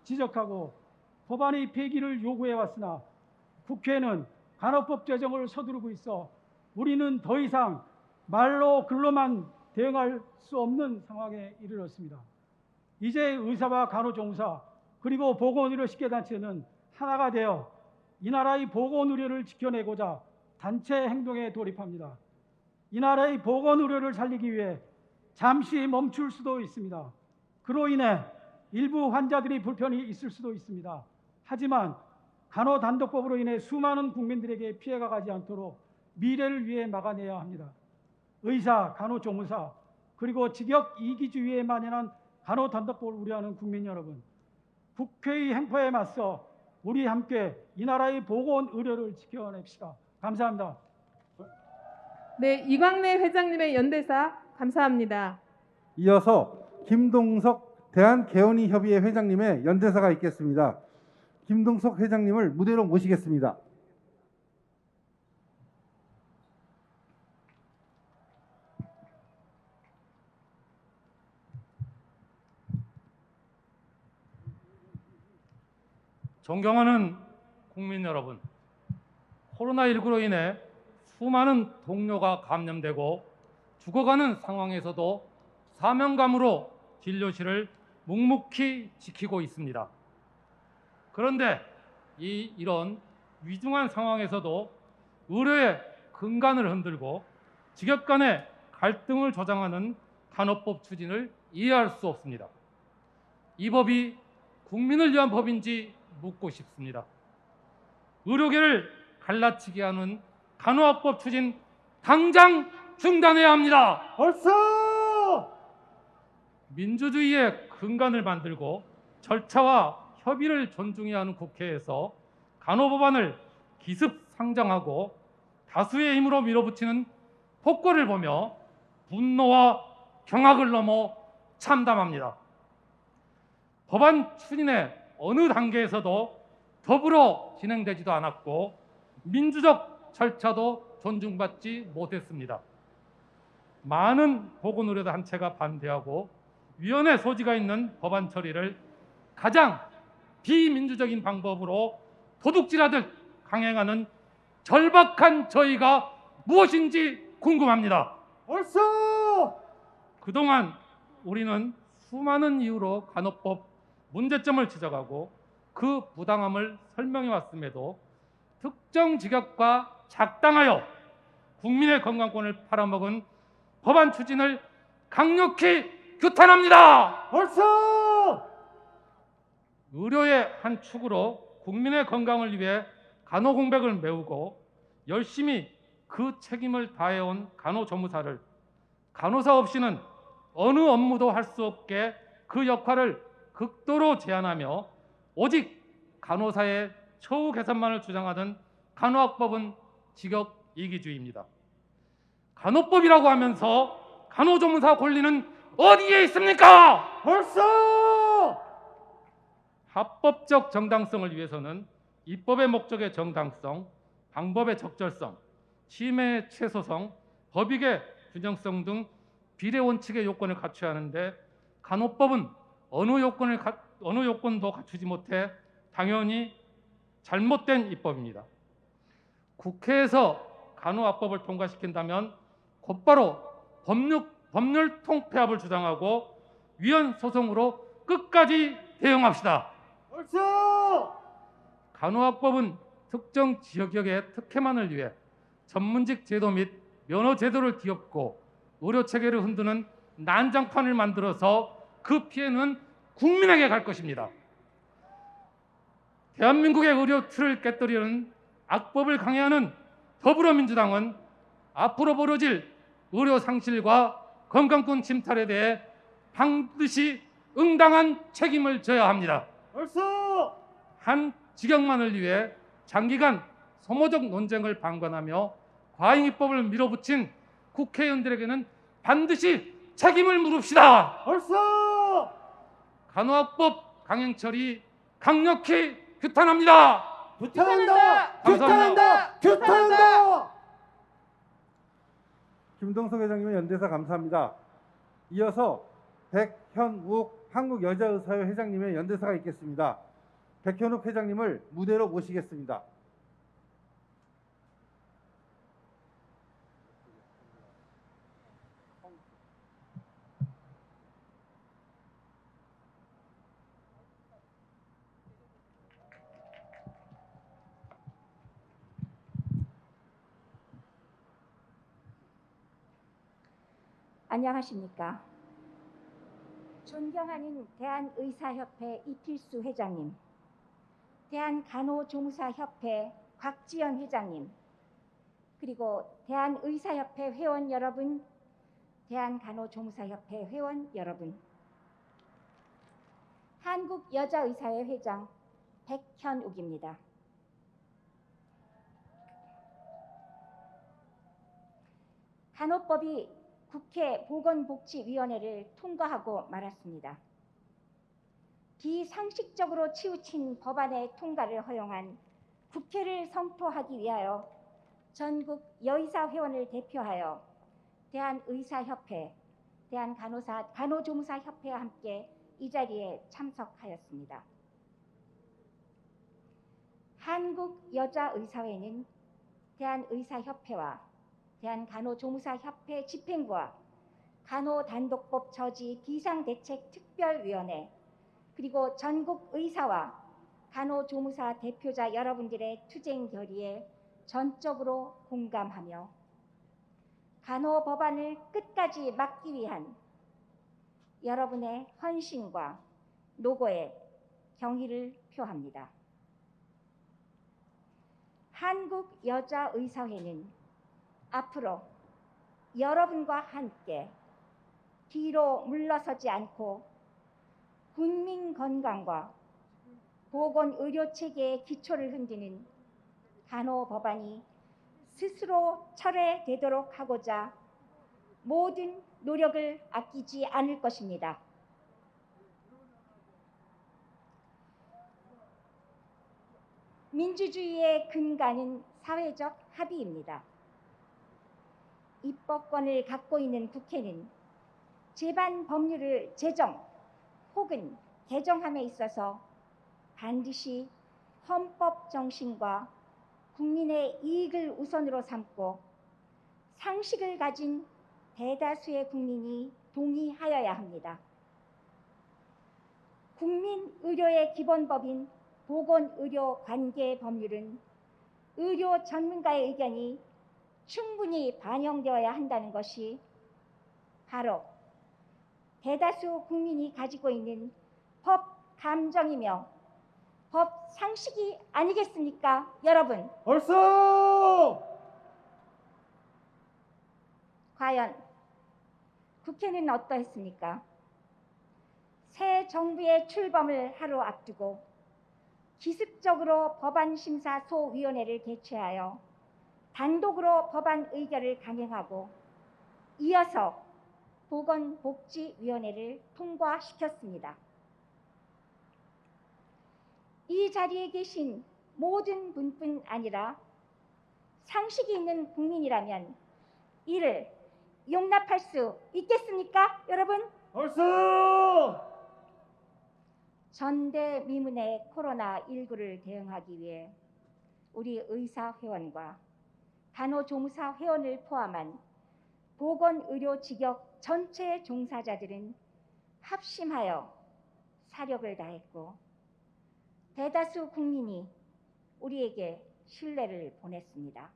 지적하고 법안의 폐기를 요구해 왔으나 국회는 간호법 제정을 서두르고 있어 우리는 더 이상 말로 글로만 대응할 수 없는 상황에 이르렀습니다. 이제 의사와 간호종사 그리고 보건의료 10개 단체는 하나가 되어 이 나라의 보건의료를 지켜내고자 단체 행동에 돌입합니다. 이 나라의 보건의료를 살리기 위해 잠시 멈출 수도 있습니다. 그로 인해 일부 환자들이 불편이 있을 수도 있습니다. 하지만 간호단독법으로 인해 수많은 국민들에게 피해가 가지 않도록 미래를 위해 막아내야 합니다. 의사, 간호조무사, 그리고 직역 이기주의에 만연한 간호단독법을 우려하는 국민 여러분, 국회의 행포에 맞서 우리 함께 이 나라의 보건의료를 지켜냅시다. 감사합니다. 네, 이광래 회장님의 연대사 감사합니다. 이어서 김동석 대한개원의협의회 회장님의 연대사가 있겠습니다. 김동석 회장님을 무대로 모시겠습니다. 존경하는 국민 여러분, 코로나19로 인해 수많은 동료가 감염되고 죽어가는 상황에서도 사명감으로 진료실을 묵묵히 지키고 있습니다. 그런데 이런 위중한 상황에서도 의료의 근간을 흔들고 직역 간의 갈등을 조장하는 간호법 추진을 이해할 수 없습니다. 이 법이 국민을 위한 법인지 묻고 싶습니다. 의료계를 갈라치게 하는 간호학법 추진 당장 중단해야 합니다. 벌써 민주주의의 근간을 만들고 절차와 협의를 존중해야 하는 국회에서 간호법안을 기습 상정하고 다수의 힘으로 밀어붙이는 폭거를 보며 분노와 경악을 넘어 참담합니다. 법안 추진의 어느 단계에서도 더불어 진행되지도 않았고 민주적 절차도 존중받지 못했습니다. 많은 보건의료 단체가 반대하고 위헌의 소지가 있는 법안 처리를 가장 비민주적인 방법으로 도둑질하듯 강행하는 절박한 저희가 무엇인지 궁금합니다. 벌써 그동안 우리는 수많은 이유로 간호법 문제점을 지적하고 그 부당함을 설명해 왔음에도 특정 직역과 작당하여 국민의 건강권을 팔아먹은 법안 추진을 강력히 규탄합니다. 벌써 의료의 한 축으로 국민의 건강을 위해 간호 공백을 메우고 열심히 그 책임을 다해온 간호조무사를 간호사 없이는 어느 업무도 할 수 없게 그 역할을 극도로 제한하며 오직 간호사의 처우 개선만을 주장하던 간호학법은 직역 이기주의입니다. 간호법이라고 하면서 간호조무사 권리는 어디에 있습니까? 벌써 합법적 정당성을 위해서는 입법의 목적의 정당성, 방법의 적절성, 침해의 최소성, 법익의 균형성 등 비례 원칙의 요건을 갖춰야 하는데 간호법은 어느 요건도 갖추지 못해 당연히 잘못된 입법입니다. 국회에서 간호학법을 통과시킨다면 곧바로 법률 통폐합을 주장하고 위헌 소송으로 끝까지 대응합시다. 벌써 간호학법은 특정 지역의 특혜만을 위해 전문직 제도 및 면허 제도를 뒤엎고 의료 체계를 흔드는 난장판을 만들어서 그 피해는 국민에게 갈 것입니다. 대한민국의 의료 틀을 깨뜨리는 악법을 강행하는 더불어민주당은 앞으로 벌어질 의료 상실과 건강권 침탈에 대해 반드시 응당한 책임을 져야 합니다. 얼쑤! 한 직역만을 위해 장기간 소모적 논쟁을 방관하며 과잉입법을 밀어붙인 국회의원들에게는 반드시 책임을 물읍시다. 얼쑤! 간호학법 강행 처리 강력히 규탄합니다. 규탄한다! 감사합니다. 규탄한다! 규탄한다! 김동석 회장님의 연대사 감사합니다. 이어서 백현욱 한국여자의사회 회장님의 연대사가 있겠습니다. 백현욱 회장님을 무대로 모시겠습니다. 안녕하십니까. 존경하는 대한의사협회 이필수 회장님, 대한간호조무사협회 곽지연 회장님, 그리고 대한의사협회 회원 여러분, 대한간호조무사협회 회원 여러분, 한국여자의사회 회장 백현욱입니다. 간호법이 국회 보건복지위원회를 통과하고 말았습니다. 비상식적으로 치우친 법안의 통과를 허용한 국회를 성토하기 위하여 전국 여의사 회원을 대표하여 대한의사협회, 대한간호조무사협회와 함께 이 자리에 참석하였습니다. 한국여자의사회는 대한의사협회와 대한간호조무사협회 집행부와 간호단독법 저지 비상대책특별위원회, 그리고 전국 의사와 간호조무사 대표자 여러분들의 투쟁 결의에 전적으로 공감하며 간호법안을 끝까지 막기 위한 여러분의 헌신과 노고에 경의를 표합니다. 한국여자의사회는 앞으로 여러분과 함께 뒤로 물러서지 않고 국민 건강과 보건의료체계의 기초를 흔드는 간호법안이 스스로 철회되도록 하고자 모든 노력을 아끼지 않을 것입니다. 민주주의의 근간은 사회적 합의입니다. 입법권을 갖고 있는 국회는 제반 법률을 제정 혹은 개정함에 있어서 반드시 헌법 정신과 국민의 이익을 우선으로 삼고 상식을 가진 대다수의 국민이 동의하여야 합니다. 국민의료의 기본법인 보건의료관계법률은 의료 전문가의 의견이 충분히 반영되어야 한다는 것이 바로 대다수 국민이 가지고 있는 법 감정이며 법 상식이 아니겠습니까, 여러분? 얼쑤! 과연 국회는 어떠했습니까? 새 정부의 출범을 하루 앞두고 기습적으로 법안심사소위원회를 개최하여 단독으로 법안 의결을 강행하고 이어서 보건복지위원회를 통과시켰습니다. 이 자리에 계신 모든 분뿐 아니라 상식이 있는 국민이라면 이를 용납할 수 있겠습니까, 여러분? 얼쑤! 전대미문의 코로나19를 대응하기 위해 우리 의사회원과 간호조무사 회원을 포함한 보건의료직역 전체 종사자들은 합심하여 사력을 다했고 대다수 국민이 우리에게 신뢰를 보냈습니다.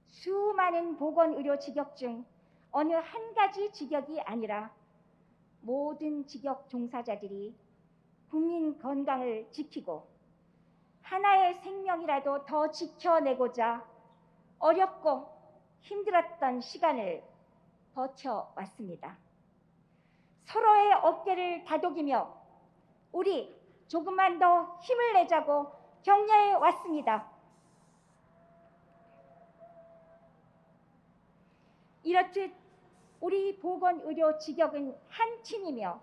수많은 보건의료 직역 중 어느 한 가지 직역이 아니라 모든 직역 종사자들이 국민 건강을 지키고 하나의 생명이라도 더 지켜내고자 어렵고 힘들었던 시간을 버텨왔습니다. 서로의 어깨를 다독이며 우리 조금만 더 힘을 내자고 격려해 왔습니다. 이렇듯 우리 보건의료 직역은 한 팀이며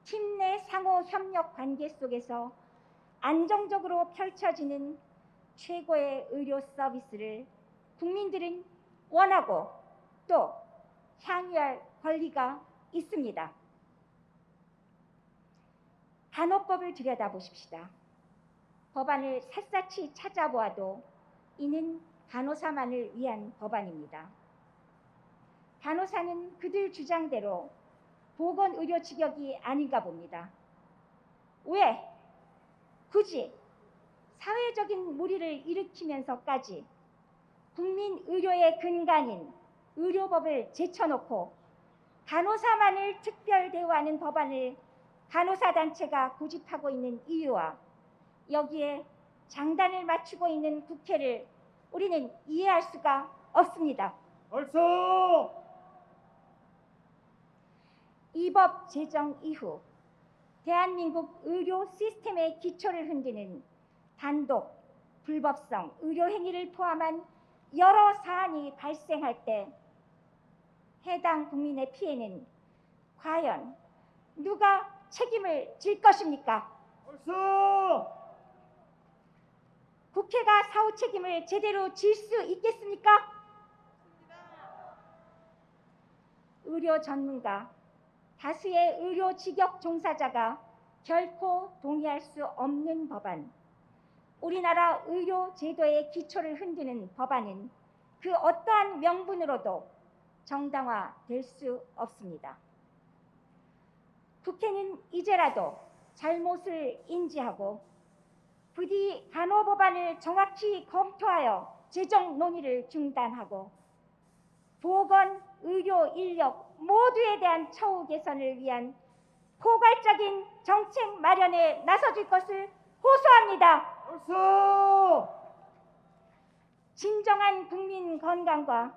팀 내 상호 협력 관계 속에서 안정적으로 펼쳐지는 최고의 의료 서비스를 국민들은 원하고 또 향유할 권리가 있습니다. 간호법을 들여다보십시다. 법안을 샅샅이 찾아보아도 이는 간호사만을 위한 법안입니다. 간호사는 그들 주장대로 보건의료 직역이 아닌가 봅니다. 왜 굳이 사회적인 무리를 일으키면서까지 국민의료의 근간인 의료법을 제쳐놓고 간호사만을 특별 대우하는 법안을 간호사 단체가 고집하고 있는 이유와 여기에 장단을 맞추고 있는 국회를 우리는 이해할 수가 없습니다. 벌써 이 법 제정 이후 대한민국 의료 시스템의 기초를 흔드는 단독, 불법성, 의료 행위를 포함한 여러 사안이 발생할 때 해당 국민의 피해는 과연 누가 책임을 질 것입니까? 벌써 국회가 사후 책임을 제대로 질 수 있겠습니까? 의료 전문가, 다수의 의료 직역 종사자가 결코 동의할 수 없는 법안, 우리나라 의료 제도의 기초를 흔드는 법안은 그 어떠한 명분으로도 정당화될 수 없습니다. 국회는 이제라도 잘못을 인지하고 부디 간호법안을 정확히 검토하여 제정 논의를 중단하고 보건, 의료 인력 모두에 대한 처우 개선을 위한 포괄적인 정책 마련에 나서줄 것을 호소합니다. 벌써 진정한 국민 건강과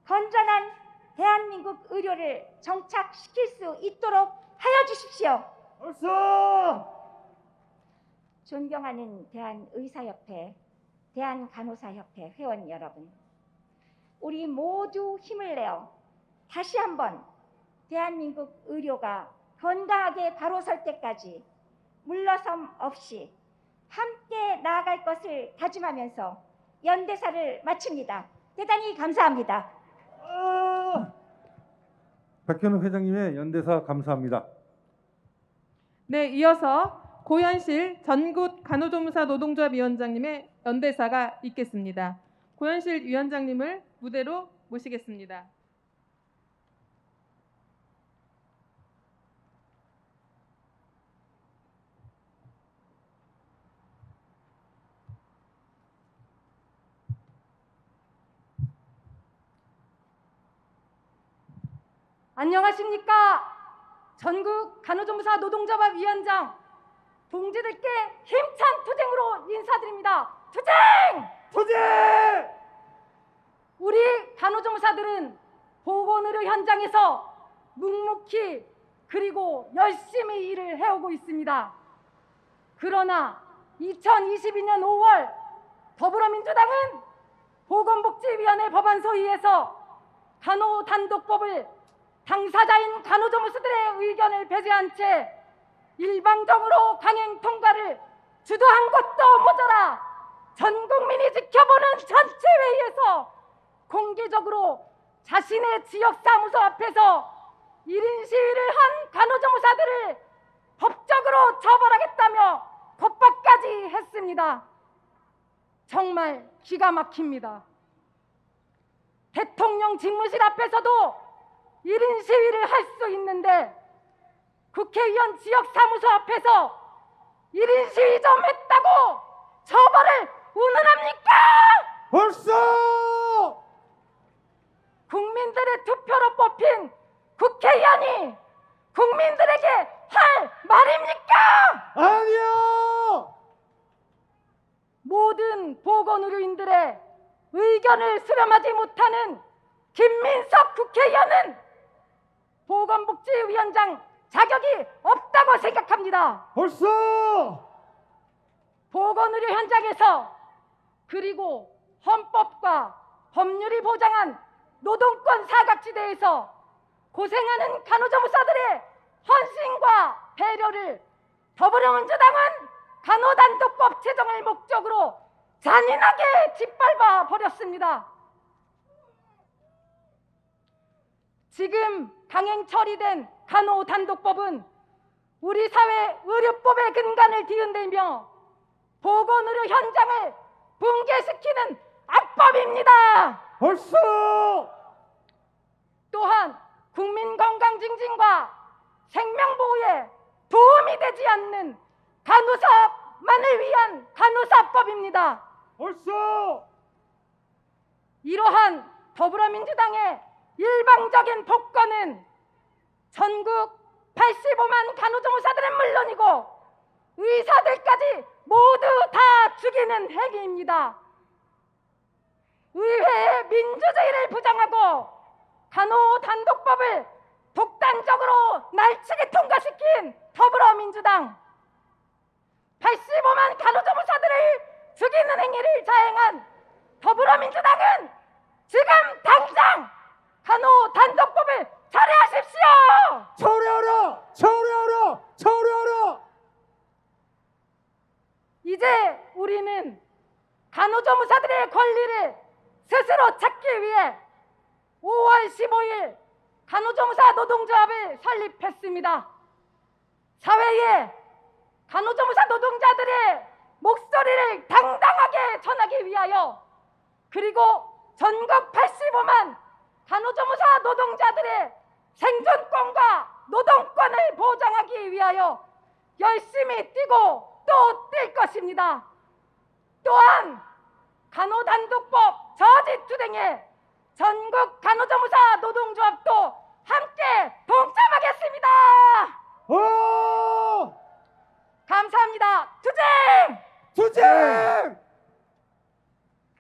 건전한 대한민국 의료를 정착시킬 수 있도록 하여 주십시오. 벌써 존경하는 대한의사협회, 대한간호사협회 회원 여러분, 우리 모두 힘을 내어 다시 한번 대한민국 의료가 건강하게 바로 설 때까지 물러섬 없이 함께 나아갈 것을 다짐하면서 연대사를 마칩니다. 대단히 감사합니다. 박현욱 회장님의 연대사 감사합니다. 네, 이어서 고현실 전국 간호조무사 노동조합 위원장님의 연대사가 있겠습니다. 고현실 위원장님을 무대로 모시겠습니다. 안녕하십니까? 전국 간호조무사 노동조합 위원장 동지들께 힘찬 투쟁으로 인사드립니다. 투쟁! 투쟁! 우리 간호조무사들은 보건의료 현장에서 묵묵히 그리고 열심히 일을 해오고 있습니다. 그러나 2022년 5월 더불어민주당은 보건복지위원회 법안소위에서 간호단독법을 당사자인 간호조무사들의 의견을 배제한 채 일방적으로 강행 통과를 주도한 것도 모자라 전 국민이 지켜보는 전체 회의에서 공개적으로 자신의 지역사무소 앞에서 1인 시위를 한 간호조무사들을 법적으로 처벌하겠다며 겁박까지 했습니다. 정말 기가 막힙니다. 대통령 집무실 앞에서도 1인 시위를 할 수 있는데 국회의원 지역사무소 앞에서 1인 시위 좀 했다고 처벌을 운운합니까? 벌써 국민들의 투표로 뽑힌 국회의원이 국민들에게 할 말입니까? 아니요. 모든 보건의료인들의 의견을 수렴하지 못하는 김민석 국회의원은 보건복지위원장 자격이 없다고 생각합니다. 벌써 보건의료 현장에서 그리고 헌법과 법률이 보장한 노동권 사각지대에서 고생하는 간호조무사들의 헌신과 배려를 더불어민주당은 간호단독법 제정을 목적으로 잔인하게 짓밟아 버렸습니다. 지금 강행 처리된 간호단독법은 우리 사회 의료법의 근간을 뒤흔들며 보건의료 현장을 붕괴시키는 악법입니다. 벌써 또한 국민 건강 증진과 생명보호에 도움이 되지 않는 간호사만을 위한 간호사법입니다. 벌써 이러한 더불어민주당의 일방적인 폭거는 전국 85만 간호조무사들은 물론이고 의사들까지 모두 다 죽이는 행위입니다. 의회의 민주주의를 부정하고 간호단독법을 독단적으로 날치기 통과시킨 더불어민주당, 85만 간호조무사들을 죽이는 행위를 자행한 더불어민주당은 지금 당장 간호단독법을 철회하십시오! 철회하라! 철회하라! 철회하라! 이제 우리는 간호조무사들의 권리를 스스로 찾기 위해 5월 15일 간호조무사 노동조합을 설립했습니다. 사회에 간호조무사 노동자들의 목소리를 당당하게 전하기 위하여, 그리고 전국 85만 간호조무사 노동자들의 생존권과 노동권을 보장하기 위하여 열심히 뛰고 또 뛸 것입니다. 또한 간호단독법 저지투쟁에 전국 간호조무사 노동조합도 함께 동참하겠습니다. 감사합니다. 투쟁! 투쟁!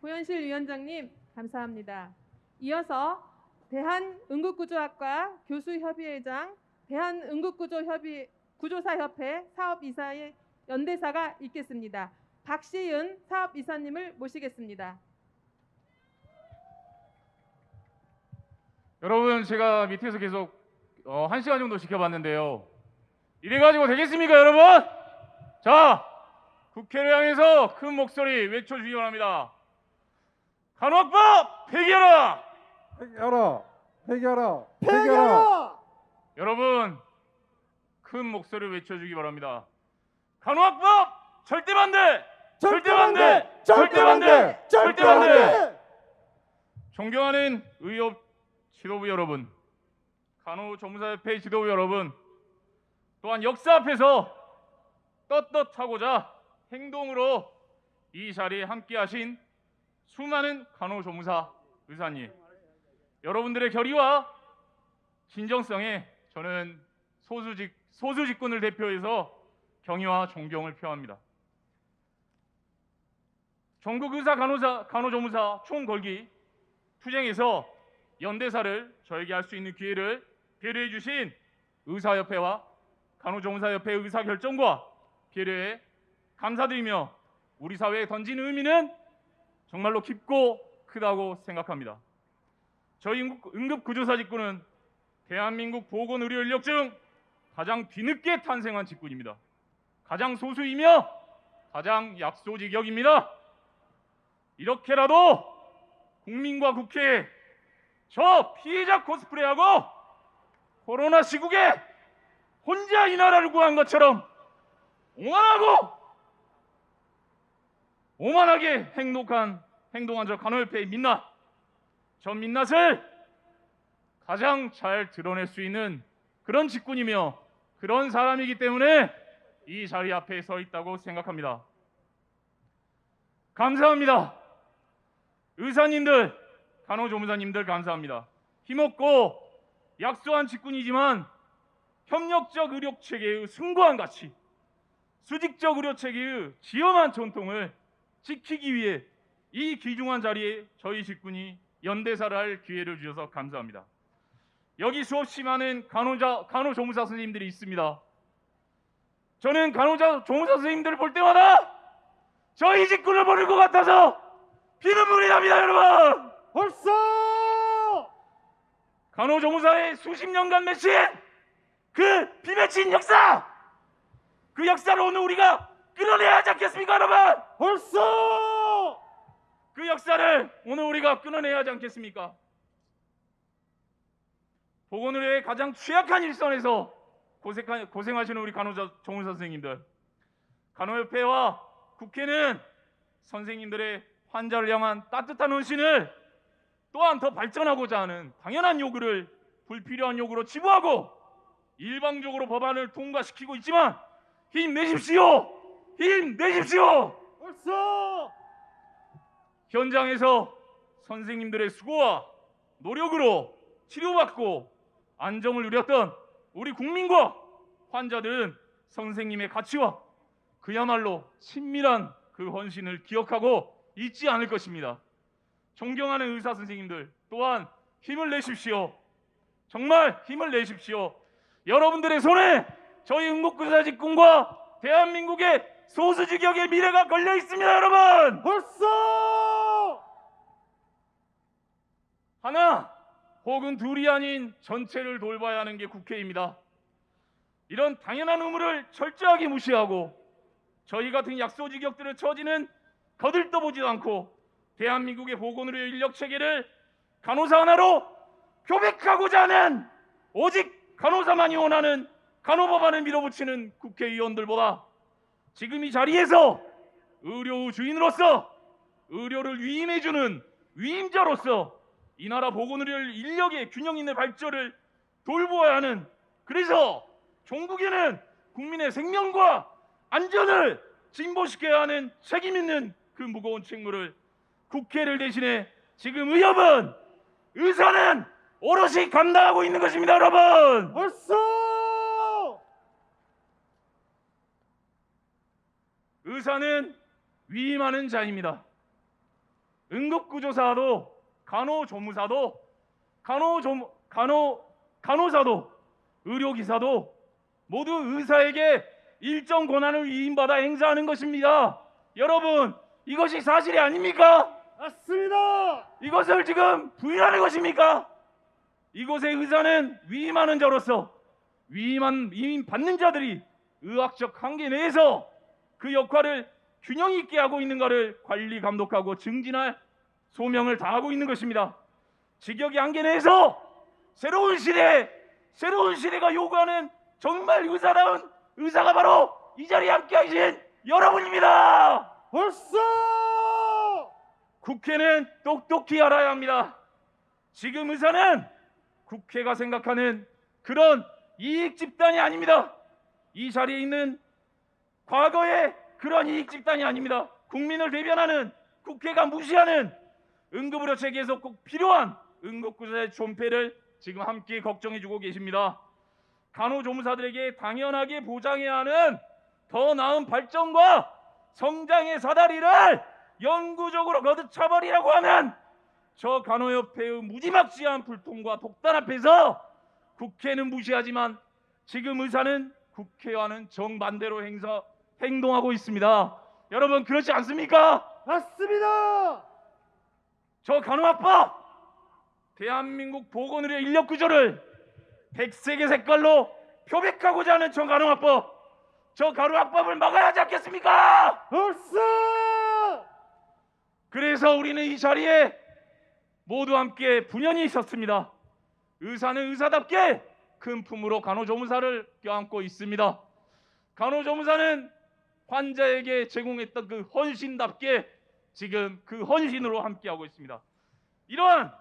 고현실 위원장님 감사합니다. 이어서 대한응급구조학과 교수협의회장, 대한응급구조사협회 사업이사의 연대사가 있겠습니다. 박시은 사업이사님을 모시겠습니다. 여러분, 제가 밑에서 계속 1시간 정도 지켜봤는데요. 이래가지고 되겠습니까, 여러분? 자, 국회를 향해서 큰 목소리 외쳐주기 바랍니다. 간호학법 폐기하라! 폐기하라! 폐기하라! 폐기하라! 여러분, 큰 목소리를 외쳐주기 바랍니다. 간호학법 절대 반대! 절대 반대! 절대 반대! 절대 반대! 존경하는 의협 지도부 여러분, 간호조무사협회 지도부 여러분, 또한 역사 앞에서 떳떳하고자 행동으로 이 자리에 함께하신 수많은 간호조무사 의사님, 여러분들의 결의와 진정성에 저는 소수직군을 대표해서 경의와 존경을 표합니다. 전국 의사 간호조무사 총걸기 투쟁에서 연대사를 저에게 할 수 있는 기회를 배려해 주신 의사협회와 간호조무사협회 의사결정과 배려에 감사드리며 우리 사회에 던진 의미는 정말로 깊고 크다고 생각합니다. 저희 응급구조사 직군은 대한민국 보건의료 인력 중 가장 뒤늦게 탄생한 직군입니다. 가장 소수이며 가장 약소직역입니다. 이렇게라도 국민과 국회에 저 피해자 코스프레하고 코로나 시국에 혼자 이 나라를 구한 것처럼 오만하게 행동한 저 간호협회의 민낯, 저 민낯을 가장 잘 드러낼 수 있는 그런 직군이며 그런 사람이기 때문에 이 자리 앞에 서 있다고 생각합니다. 감사합니다. 의사님들, 간호조무사님들 감사합니다. 힘없고 약소한 직군이지만 협력적 의료 체계의 숭고한 가치, 수직적 의료 체계의 지엄한 전통을 지키기 위해 이 귀중한 자리에 저희 직군이 연대사를 할 기회를 주셔서 감사합니다. 여기 수없이 많은 간호조무사 선생님들이 있습니다. 저는 간호조무사 선생님들을 볼 때마다 저희 직군을 보는 것 같아서 피눈물이 납니다, 여러분. 벌써 간호조무사의 수십 년간 맺힌 그 비맺힌 역사, 그 역사를 오늘 우리가 끊어내야 하지 않겠습니까, 여러분? 벌써 그 역사를 오늘 우리가 끊어내야 하지 않겠습니까? 보건의료의 가장 취약한 일선에서 고생하시는 우리 간호조무사 선생님들, 간호협회와 국회는 선생님들의 환자를 향한 따뜻한 헌신을 또한 더 발전하고자 하는 당연한 요구를 불필요한 요구로 치부하고 일방적으로 법안을 통과시키고 있지만 힘내십시오! 힘내십시오! 벌써 현장에서 선생님들의 수고와 노력으로 치료받고 안정을 누렸던 우리 국민과 환자들은 선생님의 가치와 그야말로 친밀한 그 헌신을 기억하고 잊지 않을 것입니다. 존경하는 의사 선생님들 또한 힘을 내십시오. 정말 힘을 내십시오. 여러분들의 손에 저희 응급구조사 직군과 대한민국의 소수지격의 미래가 걸려 있습니다, 여러분. 벌써 하나 혹은 둘이 아닌 전체를 돌봐야 하는 게 국회입니다. 이런 당연한 의무를 철저하게 무시하고 저희 같은 약소지격들의 처지는 거들떠보지도 않고 대한민국의 보건의료 인력 체계를 간호사 하나로 표백하고자 하는 오직 간호사만이 원하는 간호법안을 밀어붙이는 국회의원들보다 지금 이 자리에서 의료의 주인으로서 의료를 위임해주는 위임자로서 이 나라 보건의료 인력의 균형 있는 발전을 돌보아야 하는, 그래서 종국에는 국민의 생명과 안전을 진보시켜야 하는 책임 있는 그 무거운 책무를 국회를 대신해 지금 의사는 오롯이 감당하고 있는 것입니다, 여러분. 벌써 의사는 위임하는 자입니다. 응급구조사도 간호조무사도 간호사도 의료기사도 모두 의사에게 일정 권한을 위임받아 행사하는 것입니다. 여러분, 이것이 사실이 아닙니까? 맞습니다. 이것을 지금 부인하는 것입니까? 이곳의 의사는 위임하는 자로서 위임 받는 자들이 의학적 한계 내에서 그 역할을 균형 있게 하고 있는가를 관리 감독하고 증진할 소명을 다하고 있는 것입니다. 직역의 한계 내에서 새로운 시대가 요구하는 정말 의사다운 의사가 바로 이 자리에 함께 하신 여러분입니다. 벌써 국회는 똑똑히 알아야 합니다. 지금 의사는 국회가 생각하는 그런 이익 집단이 아닙니다. 이 자리에 있는 과거의 그런 이익 집단이 아닙니다. 국민을 대변하는, 국회가 무시하는 응급의료 체계에서 꼭 필요한 응급구조사의 존폐를 지금 함께 걱정해주고 계십니다. 간호조무사들에게 당연하게 보장해야 하는 더 나은 발전과 성장의 사다리를 영구적으로 거듭차버리라고 하는 저 간호협회의 무지막지한 불통과 독단 앞에서 국회는 무시하지만 지금 의사는 국회와는 정반대로 행동하고 있습니다. 여러분, 그렇지 않습니까? 맞습니다. 저 간호학법, 대한민국 보건의료 인력 구조를 백색의 색깔로 표백하고자 하는 저 간호학법을 막아야 하지 않겠습니까? 벌써 그래서 우리는 이 자리에 모두 함께 분연히 있었습니다. 의사는 의사답게 큰 품으로 간호조무사를 껴안고 있습니다. 간호조무사는 환자에게 제공했던 그 헌신답게 지금 그 헌신으로 함께하고 있습니다. 이러한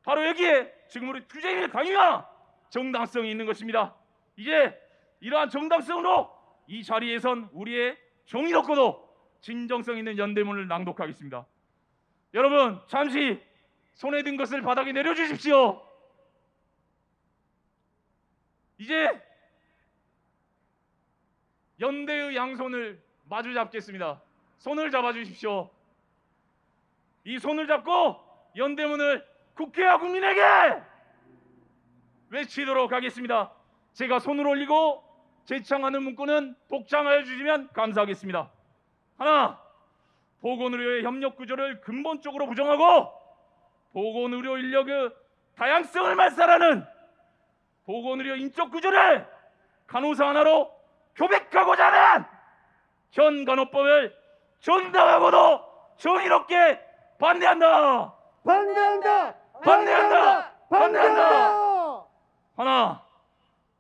바로 여기에 지금 우리 투쟁의 강의와 정당성이 있는 것입니다. 이제 이러한 정당성으로 이 자리에선 우리의 정의롭고도 진정성 있는 연대문을 낭독하겠습니다. 여러분, 잠시 손에 든 것을 바닥에 내려주십시오. 이제 연대의 양손을 마주 잡겠습니다. 손을 잡아주십시오. 이 손을 잡고 연대문을 국회와 국민에게 외치도록 하겠습니다. 제가 손을 올리고 제창하는 문구는 독창하여 주시면 감사하겠습니다. 하나, 보건의료의 협력 구조를 근본적으로 부정하고 보건의료 인력의 다양성을 말살하는 보건의료 인적 구조를 간호사 하나로 표백하고자 하는 현 간호법을 정당하고도 정의롭게 반대한다. 반대한다. 반대한다. 반대한다. 하나,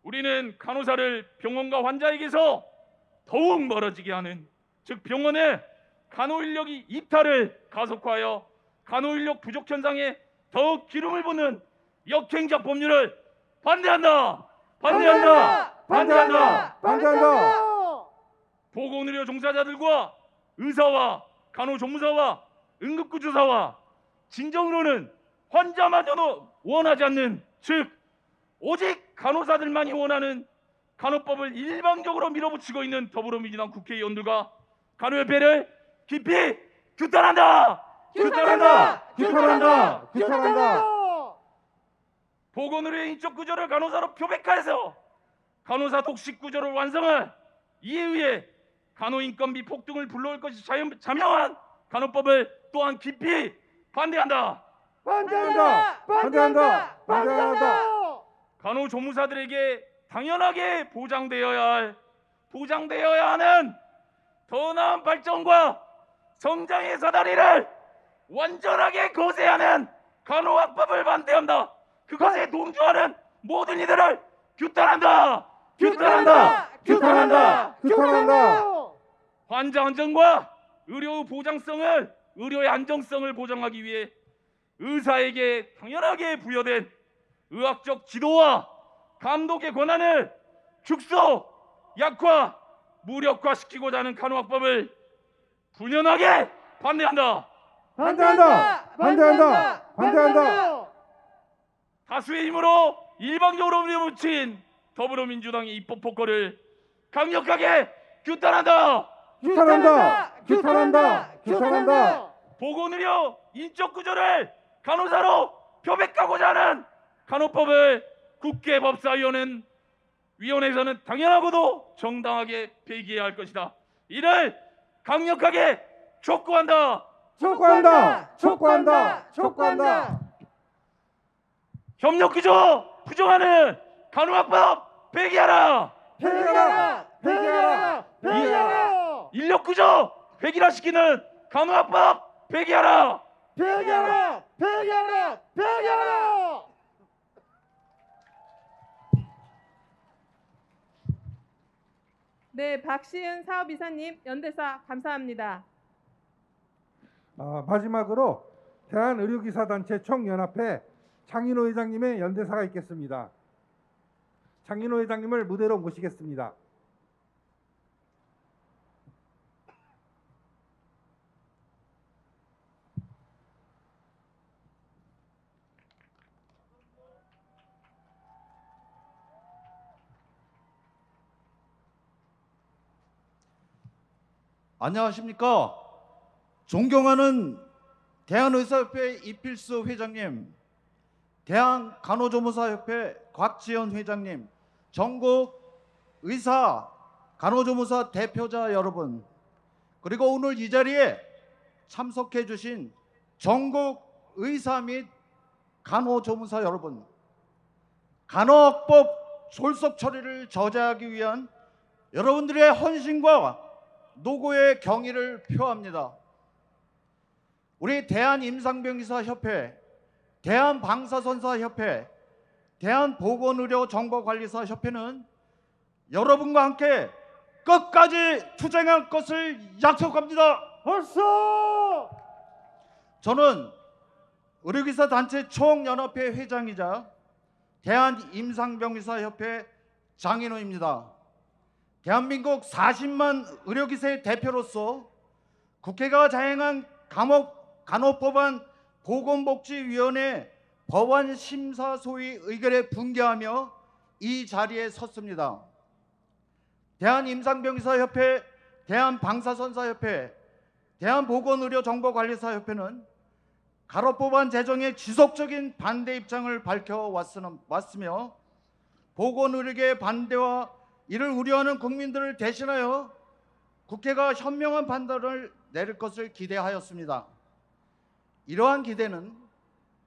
우리는 간호사를 병원과 환자에게서 더욱 멀어지게 하는, 즉 병원의 간호 인력이 이탈을 가속화하여 간호 인력 부족 현상에 더욱 기름을 붓는 역행적 법률을 반대한다. 반대한다. 반대한다. 반대한다. 보건의료 종사자들과 의사와 간호조무사와 응급구조사와 진정으로는 환자마저도 원하지 않는, 즉 오직 간호사들만이 원하는 간호법을 일방적으로 밀어붙이고 있는 더불어민주당 국회의원들과 간호협회를 깊이 규탄한다. 규탄한다. 규탄한다. 규탄한다. 보건의료의 인적 구조를 간호사로 표백화해서 간호사 독식 구조를 완성할, 이에 의해 간호 인건비 폭등을 불러올 것이 자명한 간호법을 또한 깊이 반대한다. 반대한다. 반대한다. 반대한다. 간호조무사들에게 당연하게 보장되어야 하는 더 나은 발전과 성장의 사다리를 완전하게 거세하는 간호학법을 반대한다. 그것에 동조하는 모든 이들을 규탄한다. 규탄한다. 규탄한다. 규탄한다. 환자 안전과 의료의 보장성을, 의료의 안정성을 보장하기 위해 의사에게 당연하게 부여된 의학적 지도와 감독의 권한을 축소, 약화, 무력화시키고자 하는 간호학법을 분연하게 반대한다. 반대한다. 반대한다. 반대한다. 다수의 힘으로 일방적으로 밀어붙인 더불어민주당의 입법 폭거를 강력하게 규탄한다. 규탄한다. 규탄한다. 규탄한다. 보건의료 인적 구조를 간호사로 표백하고자 하는 간호법을 국회 법사위원회에서는 당연하고도 정당하게 폐기해야 할 것이다. 이를 강력하게 촉구한다. 촉구한다. 촉구한다. 촉구한다. 협력 구조 부정하는 간호학법 폐기하라. 폐기하라. 폐기하라. 폐기하라. 인력 구조 폐기화시키는 간호학법 폐기하라. 폐기하라. 폐기하라. 폐기하라. 네, 박시은 사업이사님 연대사 감사합니다. 마지막으로 대한의료기사단체 총연합회 장인호 회장님의 연대사가 있겠습니다. 장인호 회장님을 무대로 모시겠습니다. 안녕하십니까. 존경하는 대한의사협회 이필수 회장님, 대한간호조무사협회 곽지연 회장님, 전국 의사 간호조무사 대표자 여러분, 그리고 오늘 이 자리에 참석해 주신 전국 의사 및 간호조무사 여러분, 간호학법 졸속 처리를 저지하기 위한 여러분들의 헌신과 노고의 경의를 표합니다. 우리 대한임상병기사협회, 대한방사선사협회, 대한보건의료정보관리사협회는 여러분과 함께 끝까지 투쟁할 것을 약속합니다. 벌써 저는 의료기사 단체 총연합회 회장이자 대한임상병기사협회 장인호입니다. 대한민국 40만 의료기사의 대표로서 국회가 자행한 간호법안 보건복지위원회 법안 심사 소위 의결에 분개하며 이 자리에 섰습니다. 대한임상병의사협회, 대한방사선사협회, 대한보건의료정보관리사협회는 간호법안 제정에 지속적인 반대 입장을 밝혀왔으며 보건의료계의 반대와 이를 우려하는 국민들을 대신하여 국회가 현명한 판단을 내릴 것을 기대하였습니다. 이러한 기대는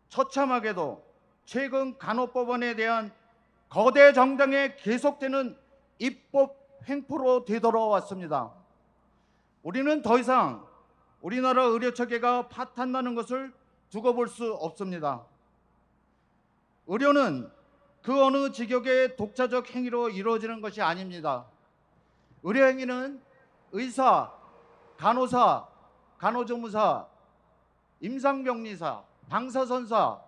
처참하게도 최근 간호법안에 대한 거대 정당의 계속되는 입법 횡포로 되돌아왔습니다. 우리는 더 이상 우리나라 의료체계가 파탄나는 것을 두고 볼 수 없습니다. 의료는 그 어느 직역의 독자적 행위로 이루어지는 것이 아닙니다. 의료 행위는 의사, 간호사, 간호조무사, 임상병리사, 방사선사,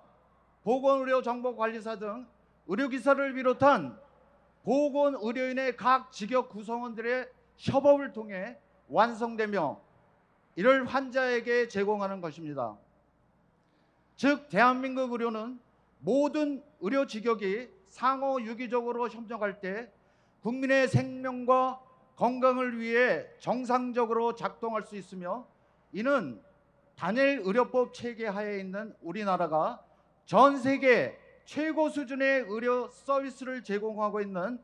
보건의료정보관리사 등 의료기사를 비롯한 보건의료인의 각 직역 구성원들의 협업을 통해 완성되며 이를 환자에게 제공하는 것입니다. 즉 대한민국 의료는 모든 의료 직역이 상호 유기적으로 협력할 때 국민의 생명과 건강을 위해 정상적으로 작동할 수 있으며 이는 단일 의료법 체계 하에 있는 우리나라가 전 세계 최고 수준의 의료 서비스를 제공하고 있는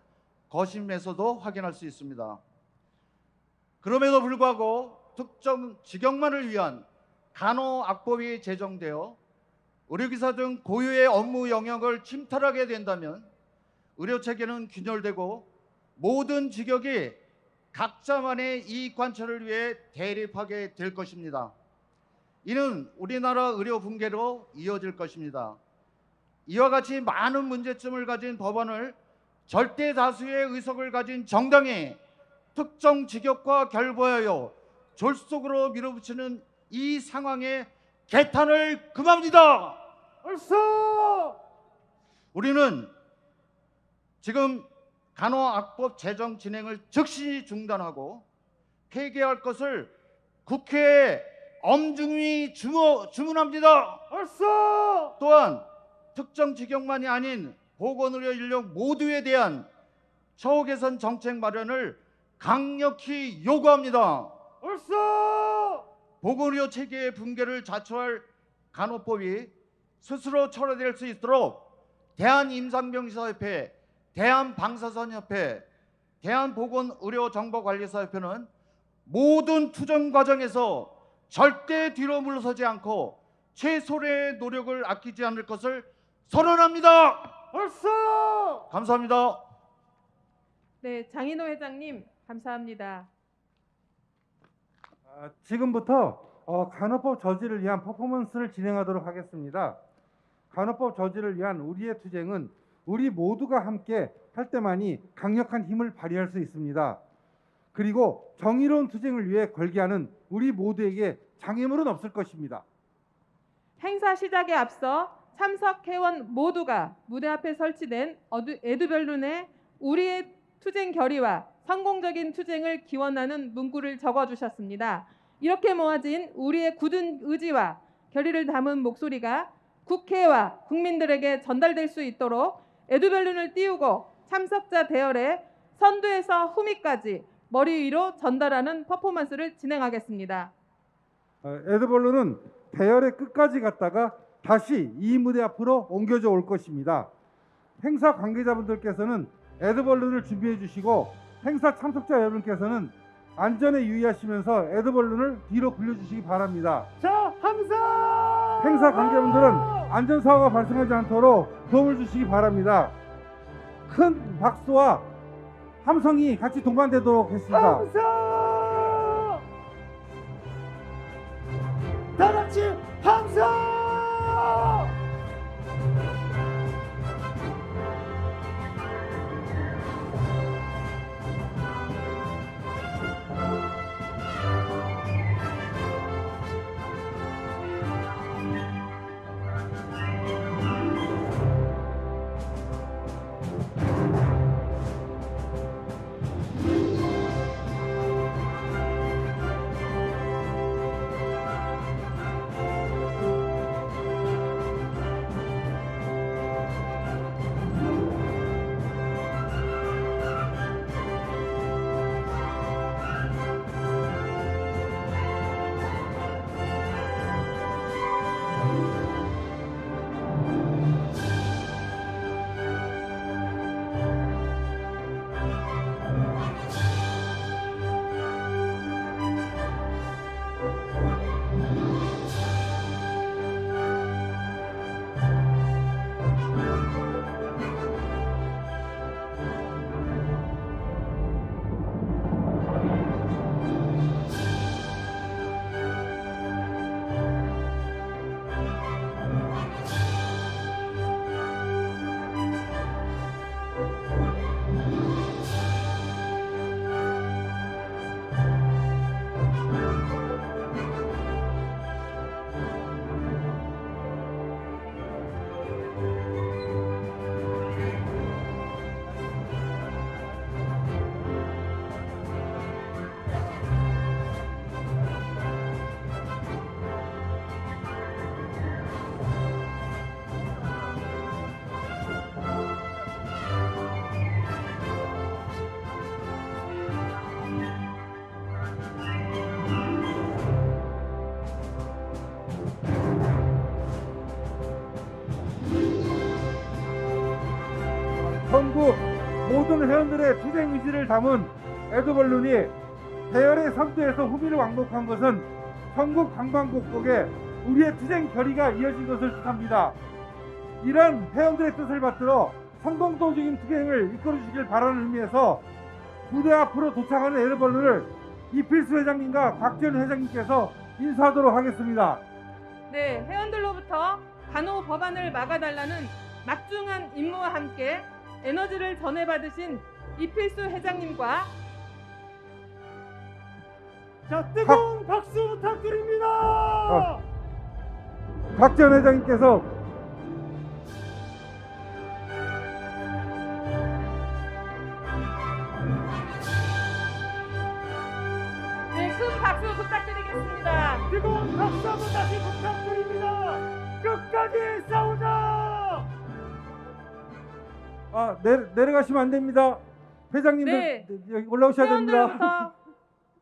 것임에서도 확인할 수 있습니다. 그럼에도 불구하고 특정 직역만을 위한 간호악법이 제정되어 의료기사 등 고유의 업무 영역을 침탈하게 된다면 의료체계는 균열되고 모든 직역이 각자만의 이익 관철을 위해 대립하게 될 것입니다. 이는 우리나라 의료 붕괴로 이어질 것입니다. 이와 같이 많은 문제점을 가진 법안을 절대 다수의 의석을 가진 정당이 특정 직역과 결부하여 졸속으로 밀어붙이는 이 상황에 개탄을 금합니다. 우리는 지금 간호악법 제정 진행을 즉시 중단하고 폐기할 것을 국회에 엄중히 주문합니다. 또한 특정 직역만이 아닌 보건의료 인력 모두에 대한 처우 개선 정책 마련을 강력히 요구합니다. 보건의료 체계의 붕괴를 자초할 간호법이 스스로 철회될 수 있도록 대한임상병의사협회, 대한방사선협회, 대한보건의료정보관리사협회는 모든 투쟁 과정에서 절대 뒤로 물러서지 않고 최소의 노력을 아끼지 않을 것을 선언합니다. 감사합니다. 네, 장인호 회장님 감사합니다. 지금부터 간호법 저지를 위한 퍼포먼스를 진행하도록 하겠습니다. 간호법 저지를 위한 우리의 투쟁은 우리 모두가 함께 할 때만이 강력한 힘을 발휘할 수 있습니다. 그리고 정의로운 투쟁을 위해 걸게하는 우리 모두에게 장애물은 없을 것입니다. 행사 시작에 앞서 참석 회원 모두가 무대 앞에 설치된 에듀별룬에 우리의 투쟁 결의와 성공적인 투쟁을 기원하는 문구를 적어주셨습니다. 이렇게 모아진 우리의 굳은 의지와 결의를 담은 목소리가 국회와 국민들에게 전달될 수 있도록 에듀별룬을 띄우고 참석자 대열에 선두에서 후미까지 머리 위로 전달하는 퍼포먼스를 진행하겠습니다. 에듀벌룬은 대열의 끝까지 갔다가 다시 이 무대 앞으로 옮겨져 올 것입니다. 행사 관계자분들께서는 에듀벌룬을 준비해 주시고 행사 참석자 여러분께서는 안전에 유의하시면서 에듀벌룬을 뒤로 굴려주시기 바랍니다. 자, 함성! 행사 관계자분들은 안전사고가 발생하지 않도록 도움을 주시기 바랍니다. 큰 박수와 함성이 같이 동반되도록 했습니다. 함성! 다 같이 함성! 전국 모든 회원들의 투쟁 의지를 담은 에드벌룬이 대열의 선두에서 후미를 왕복한 것은 전국 방방곡곡에 우리의 투쟁 결의가 이어진 것을 뜻합니다. 이런 회원들의 뜻을 받들어 성공적인 투쟁을 이끌어 주시길 바라는 의미에서 무대 앞으로 도착하는 에드벌룬을 이필수 회장님과 곽지원 회장님께서 인사하도록 하겠습니다. 네, 회원들로부터 간호 법안을 막아달라는 막중한 임무와 함께 에너지를 전해받으신 이필수 회장님과 자, 뜨거운 박수 부탁드립니다. 곽지원 회장님께서 네, 큰 박수 부탁드리겠습니다. 뜨거운 박수 한번 다시 부탁드립니다. 끝까지 싸우자. 내려가시면 안 됩니다. 회장님들 네. 여기 올라오셔야 됩니다. 회원들로부터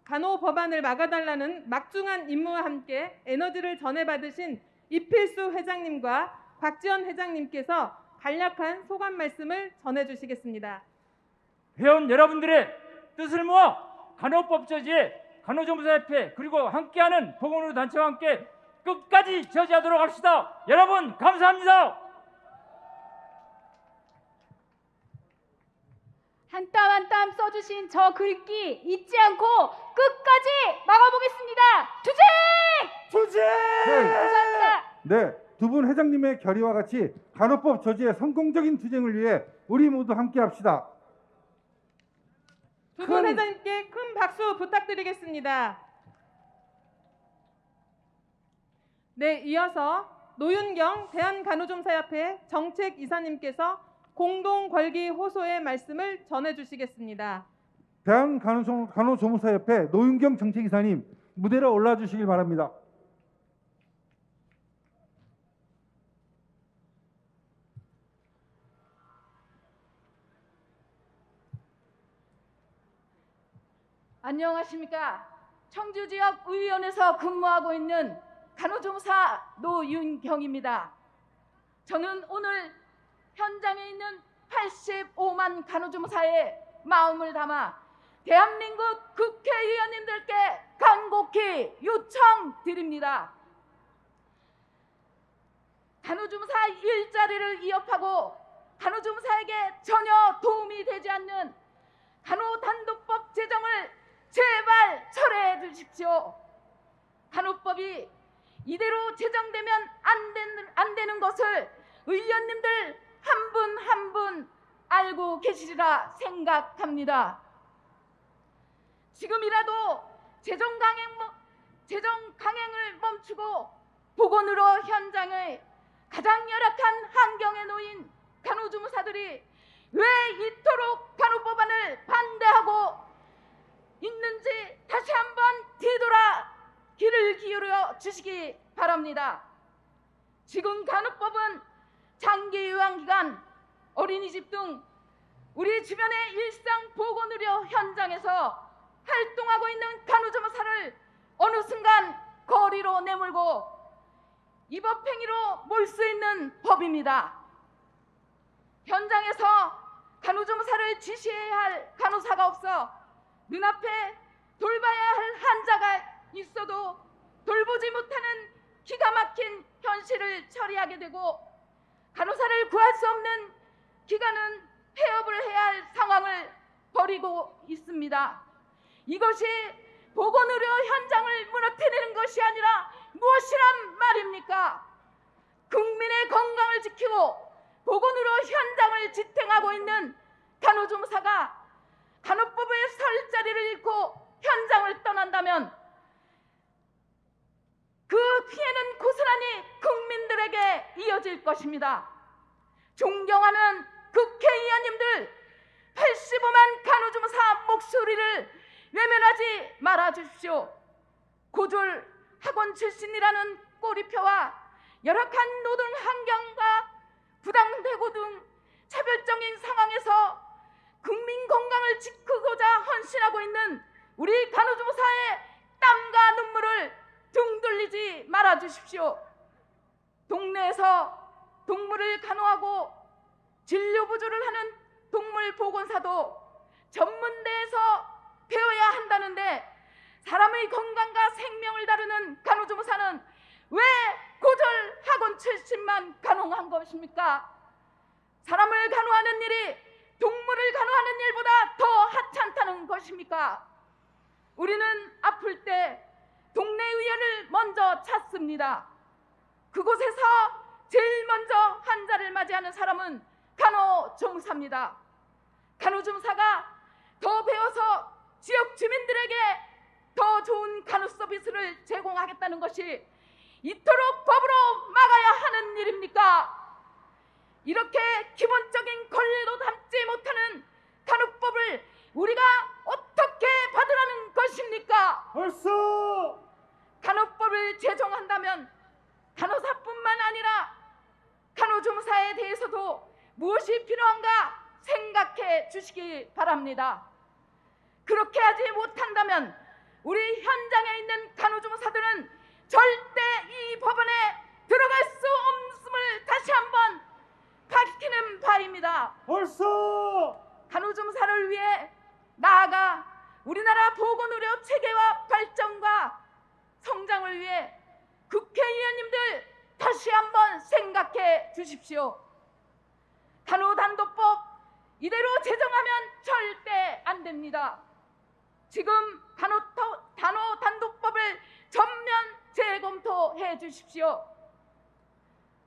간호 법안을 막아달라는 막중한 임무와 함께 에너지를 전해받으신 이필수 회장님과 곽지원 회장님께서 간략한 소감 말씀을 전해주시겠습니다. 회원 여러분들의 뜻을 모아 간호법 저지에 간호조무사협회 그리고 함께하는 보건의료 단체와 함께 끝까지 저지하도록 합시다. 여러분 감사합니다. 한 땀 한 땀 써주신 저 글귀 잊지 않고 끝까지 막아보겠습니다. 투쟁! 감사합니다. 네, 두 분 회장님의 결의와 같이 간호법 저지의 성공적인 투쟁을 위해 우리 모두 함께합시다. 두 분 회장님께 큰 박수 부탁드리겠습니다. 네, 이어서 노윤경 대한간호조무사협회 정책이사님께서 공동궐기 호소의 말씀을 전해주시겠습니다. 대한간호조무사협회 노윤경 정책이사님 무대로 올라와 주시길 바랍니다. 안녕하십니까. 청주지역의원에서 근무하고 있는 간호조무사 노윤경입니다. 저는 오늘 현장에 있는 85만 간호조무사의 마음을 담아 대한민국 국회의원님들께 간곡히 요청드립니다. 간호조무사 일자리를 위협하고 간호조무사에게 전혀 도움이 되지 않는 간호단독법 제정을 제발 철회해 주십시오. 간호법이 이대로 제정되면 안 되는 것을 의원님들 한 분 한 분 알고 계시리라 생각합니다. 지금이라도 재정 강행을 멈추고 보건의료 현장의 가장 열악한 환경에 놓인 간호조무사들이 왜 이토록 간호법안을 반대하고 있는지 다시 한번 뒤돌아 귀를 기울여 주시기 바랍니다. 지금 간호법은 장기 요양기관, 어린이집 등 우리 주변의 일상 보건의료 현장에서 활동하고 있는 간호조무사를 어느 순간 거리로 내몰고 위법행위로 몰 수 있는 법입니다. 현장에서 간호조무사를 지시해야 할 간호사가 없어 눈앞에 돌봐야 할 환자가 있어도 돌보지 못하는 기가 막힌 현실을 처리하게 되고 간호사를 구할 수 없는 기관은 폐업을 해야 할 상황을 벌이고 있습니다. 이것이 보건의료 현장을 무너뜨리는 것이 아니라 무엇이란 말입니까? 국민의 건강을 지키고 보건의료 현장을 지탱하고 있는 간호조무사가 간호법의 설 자리를 잃고 현장을 떠난다면 그 피해는 고스란히 국민들에게 이어질 것입니다. 존경하는 국회의원님들, 85만 간호조무사 목소리를 외면하지 말아주십시오. 고졸 학원 출신이라는 꼬리표와 열악한 노동 환경과 부당대고 등 차별적인 상황에서 국민 건강을 지키고자 헌신하고 있는 우리 간호조무사의 땀과 눈물을 등 돌리지 말아주십시오. 동네에서 동물을 간호하고 진료 보조를 하는 동물보건사도 전문대에서 배워야 한다는데 사람의 건강과 생명을 다루는 간호조무사는 왜 고졸 학원 출신만 간호한 것입니까? 사람을 간호하는 일이 동물을 간호하는 일보다 더 하찮다는 것입니까? 우리는 아플 때 동네 의원을 먼저 찾습니다. 그곳에서 제일 먼저 환자를 맞이하는 사람은 간호조무사입니다. 간호조무사가 더 배워서 지역 주민들에게 더 좋은 간호 서비스를 제공하겠다는 것이 이토록 법으로 막아야 하는 일입니까? 이렇게 기본적인 권리도 담지 못하는 간호법을 우리가 어떻게 받으라는 것입니까? 벌써 간호법을 제정한다면 간호사뿐만 아니라 간호조무사에 대해서도 무엇이 필요한가 생각해 주시기 바랍니다. 그렇게 하지 못한다면 우리 현장에 있는 간호조무사들은 절대 이 법안에 들어갈 수 없음을 다시 한번 밝히는 바입니다. 벌써 간호조무사를 위해 나아가 우리나라 보건의료 체계와 발전과 성장을 위해 국회의원님들 다시 한번 생각해 주십시오. 간호단도법 이대로 제정하면 절대 안 됩니다. 지금 간호단도법을 전면 재검토해 주십시오.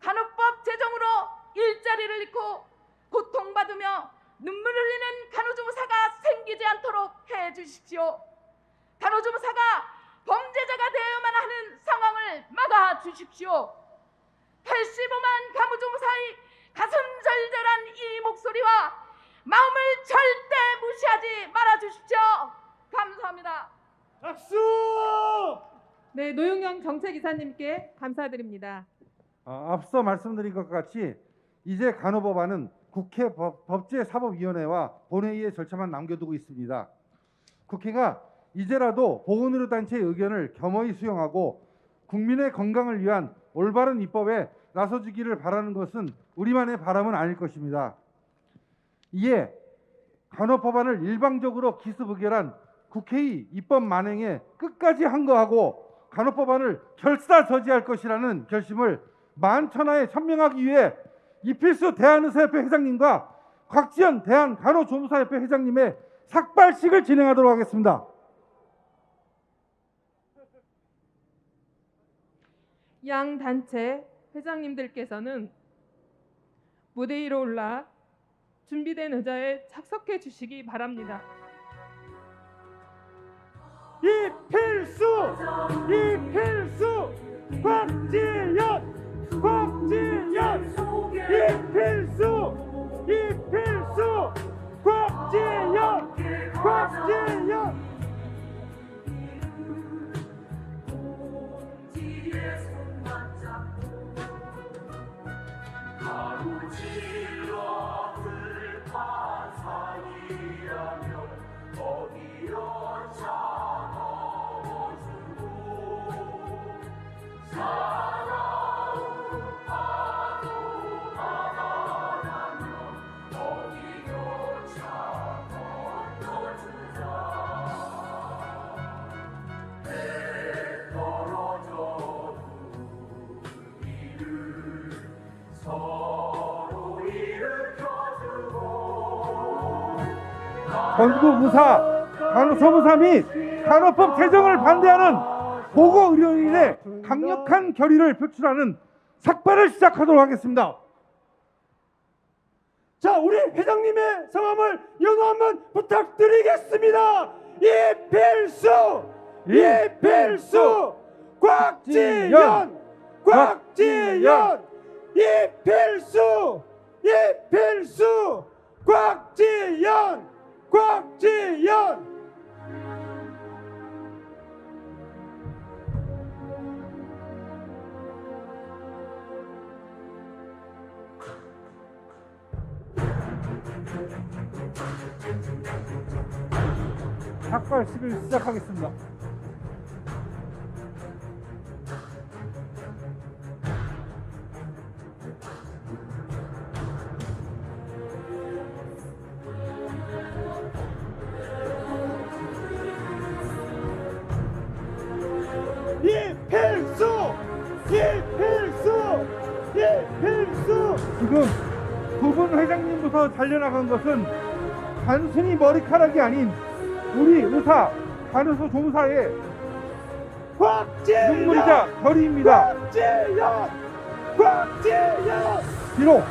간호법 제정으로 일자리를 잃고 고통받으며 눈물 흘리는 간호조무사가 생기지 않도록 해 주십시오. 간호조무사가 범죄자가 되어야만 하는 상황을 막아 주십시오. 85만 간호조무사의 가슴 절절한 이 목소리와 마음을 절대 무시하지 말아 주십시오. 감사합니다. 박수! 네, 노영영 정책이사님께 감사드립니다. 앞서 말씀드린 것과 같이 이제 간호법안은 국회 법제사법위원회와 본회의의 절차만 남겨두고 있습니다. 국회가 이제라도 보건의료단체의 의견을 겸허히 수용하고 국민의 건강을 위한 올바른 입법에 나서주기를 바라는 것은 우리만의 바람은 아닐 것입니다. 이에 간호법안을 일방적으로 기습의결한 국회의 입법 만행에 끝까지 항거하고 간호법안을 결사저지할 것이라는 결심을 만천하에 천명하기 위해 이필수 대한의사협회 회장님과 곽지연 대한간호조무사협회 회장님의 삭발식을 진행하도록 하겠습니다. 양 단체 회장님들께서는 무대 위로 올라 준비된 의자에 착석해 주시기 바랍니다. 이필수 곽지연 이필수 곽지연 전국 의사, 간호조무사 및 간호법 제정을 반대하는 보건의료인의 강력한 결의를 표출하는 삭발을 시작하도록 하겠습니다. 자, 우리 회장님의 성함을 연호 한번 부탁드리겠습니다. 이필수 곽지연 이필수 곽지연 삭발식을 시작하겠습니다. 지금 두 분 회장님부터 잘려나간 것은 단순히 머리카락이 아닌 우리 의사, 간호소 종사의 눈물이자 결의입니다. 비록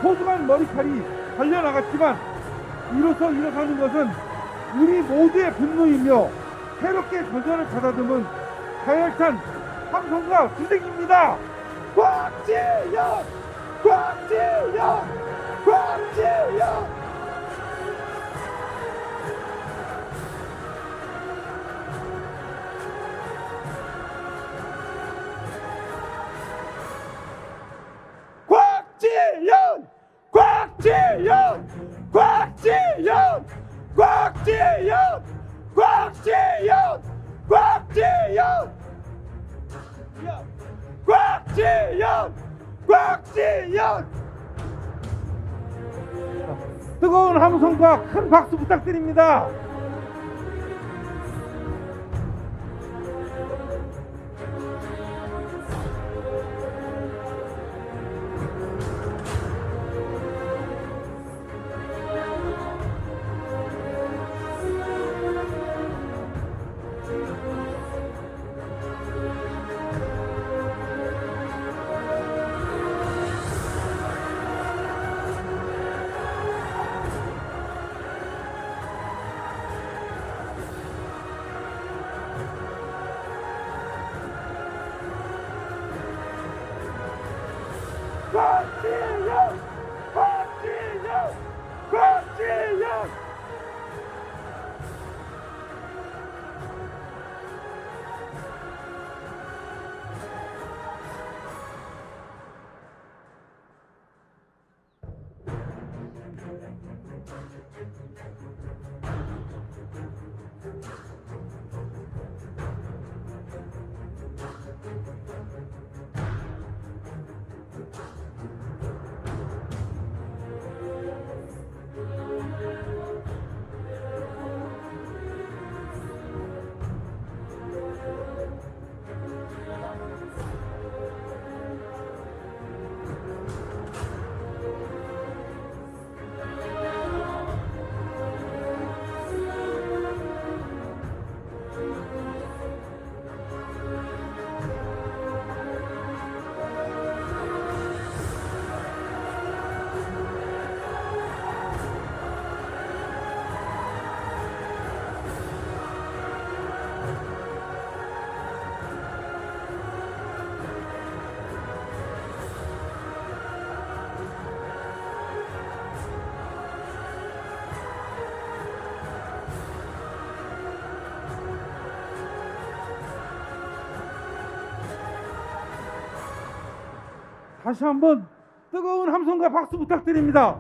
소중한 머리칼이 잘려나갔지만 이로써 일어서는 것은 우리 모두의 분노이며 새롭게 도전을 가다듬은 가열찬 삼성과 투쟁입니다. 뜨거운 함성과 큰 박수 부탁드립니다. 다시 한번 뜨거운 함성과 박수 부탁드립니다.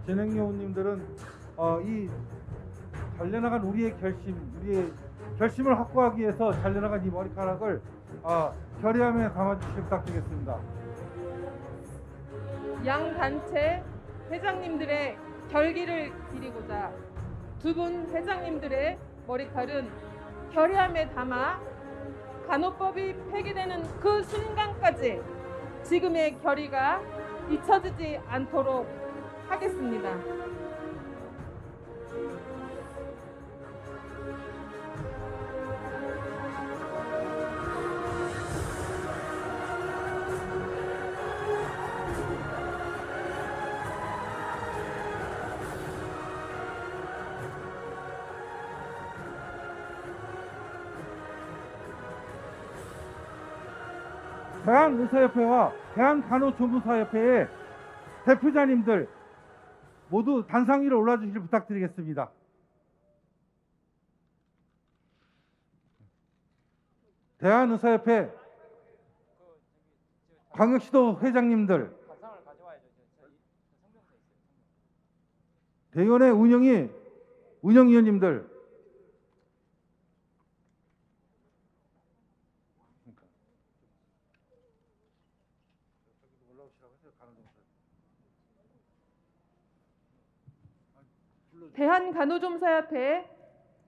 진행요원님들은 이 잘려나간 우리의 결심을 확고하기 위해서 잘려나간 이 머리카락을 결의함에 담아주시기 부탁드리겠습니다. 양 단체 회장님들의 결기를 기리고자 두 분 회장님들의 머리칼은 결의함에 담아 간호법이 폐기되는 그 순간까지 지금의 결의가 잊혀지지 않도록 하겠습니다. 대한의사협회와 대한간호조무사협회의 대표자님들 모두 단상 위로 올라주시길 부탁드리겠습니다. 대한의사협회 광역시도 회장님들, 대의원의 운영위원님들, 대한간호조무사협회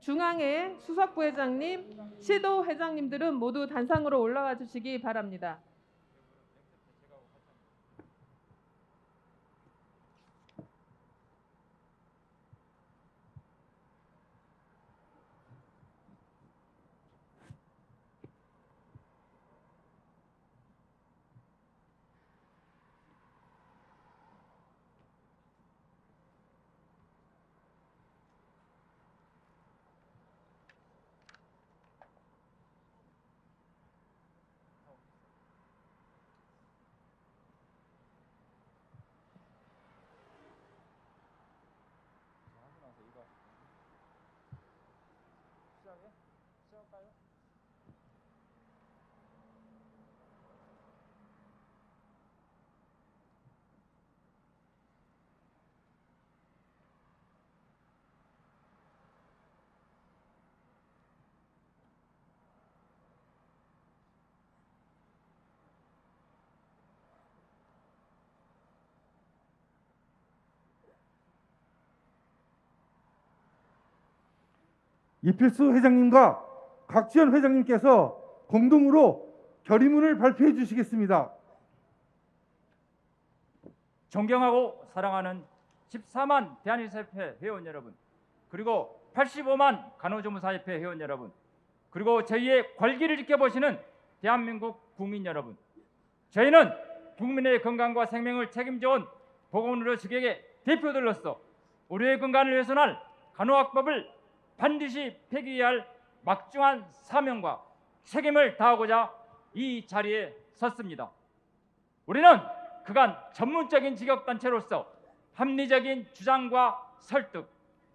중앙회 수석부회장님, 시도회장님들은 모두 단상으로 올라와 주시기 바랍니다. 이필수 회장님과 곽지연 회장님께서 공동으로 결의문을 발표해 주시겠습니다. 존경하고 사랑하는 14만 대한의사협회 회원 여러분, 그리고 85만 간호조무사협회 회원 여러분, 그리고 저희의 괄기를 지켜보시는 대한민국 국민 여러분, 저희는 국민의 건강과 생명을 책임져온 보건의료 직역의 대표들로서 우리의 건강을 훼손할 간호학법을 반드시 폐기해야 할 막중한 사명과 책임을 다하고자 이 자리에 섰습니다. 우리는 그간 전문적인 직역단체로서 합리적인 주장과 설득,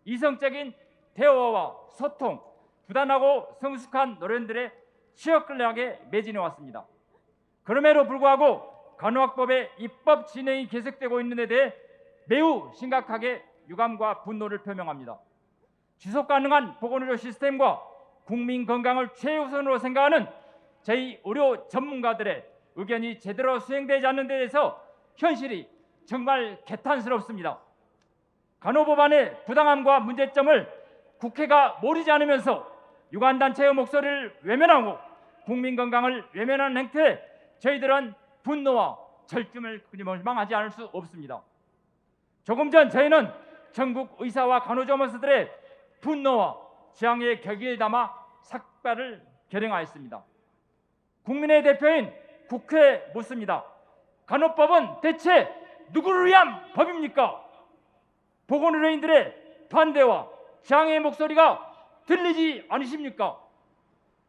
이성적인 대화와 소통, 부단하고 성숙한 노련들의 취역근량에 매진해 왔습니다. 그럼에도 불구하고 간호학법의 입법 진행이 계속되고 있는 데 대해 매우 심각하게 유감과 분노를 표명합니다. 지속 가능한 보건의료 시스템과 국민 건강을 최우선으로 생각하는 저희 의료 전문가들의 의견이 제대로 수행되지 않는 데 대해서 현실이 정말 개탄스럽습니다. 간호법안의 부당함과 문제점을 국회가 모르지 않으면서 유관단체의 목소리를 외면하고 국민 건강을 외면하는 행태에 저희들은 분노와 절규를 끊임없이 않을 수 없습니다. 조금 전 저희는 전국 의사와 간호조무사들의 분노와 저항의 격의에 담아 삭발을 결행하였습니다. 국민의 대표인 국회에 묻습니다. 간호법은 대체 누구를 위한 법입니까? 보건의료인들의 반대와 저항의 목소리가 들리지 않으십니까?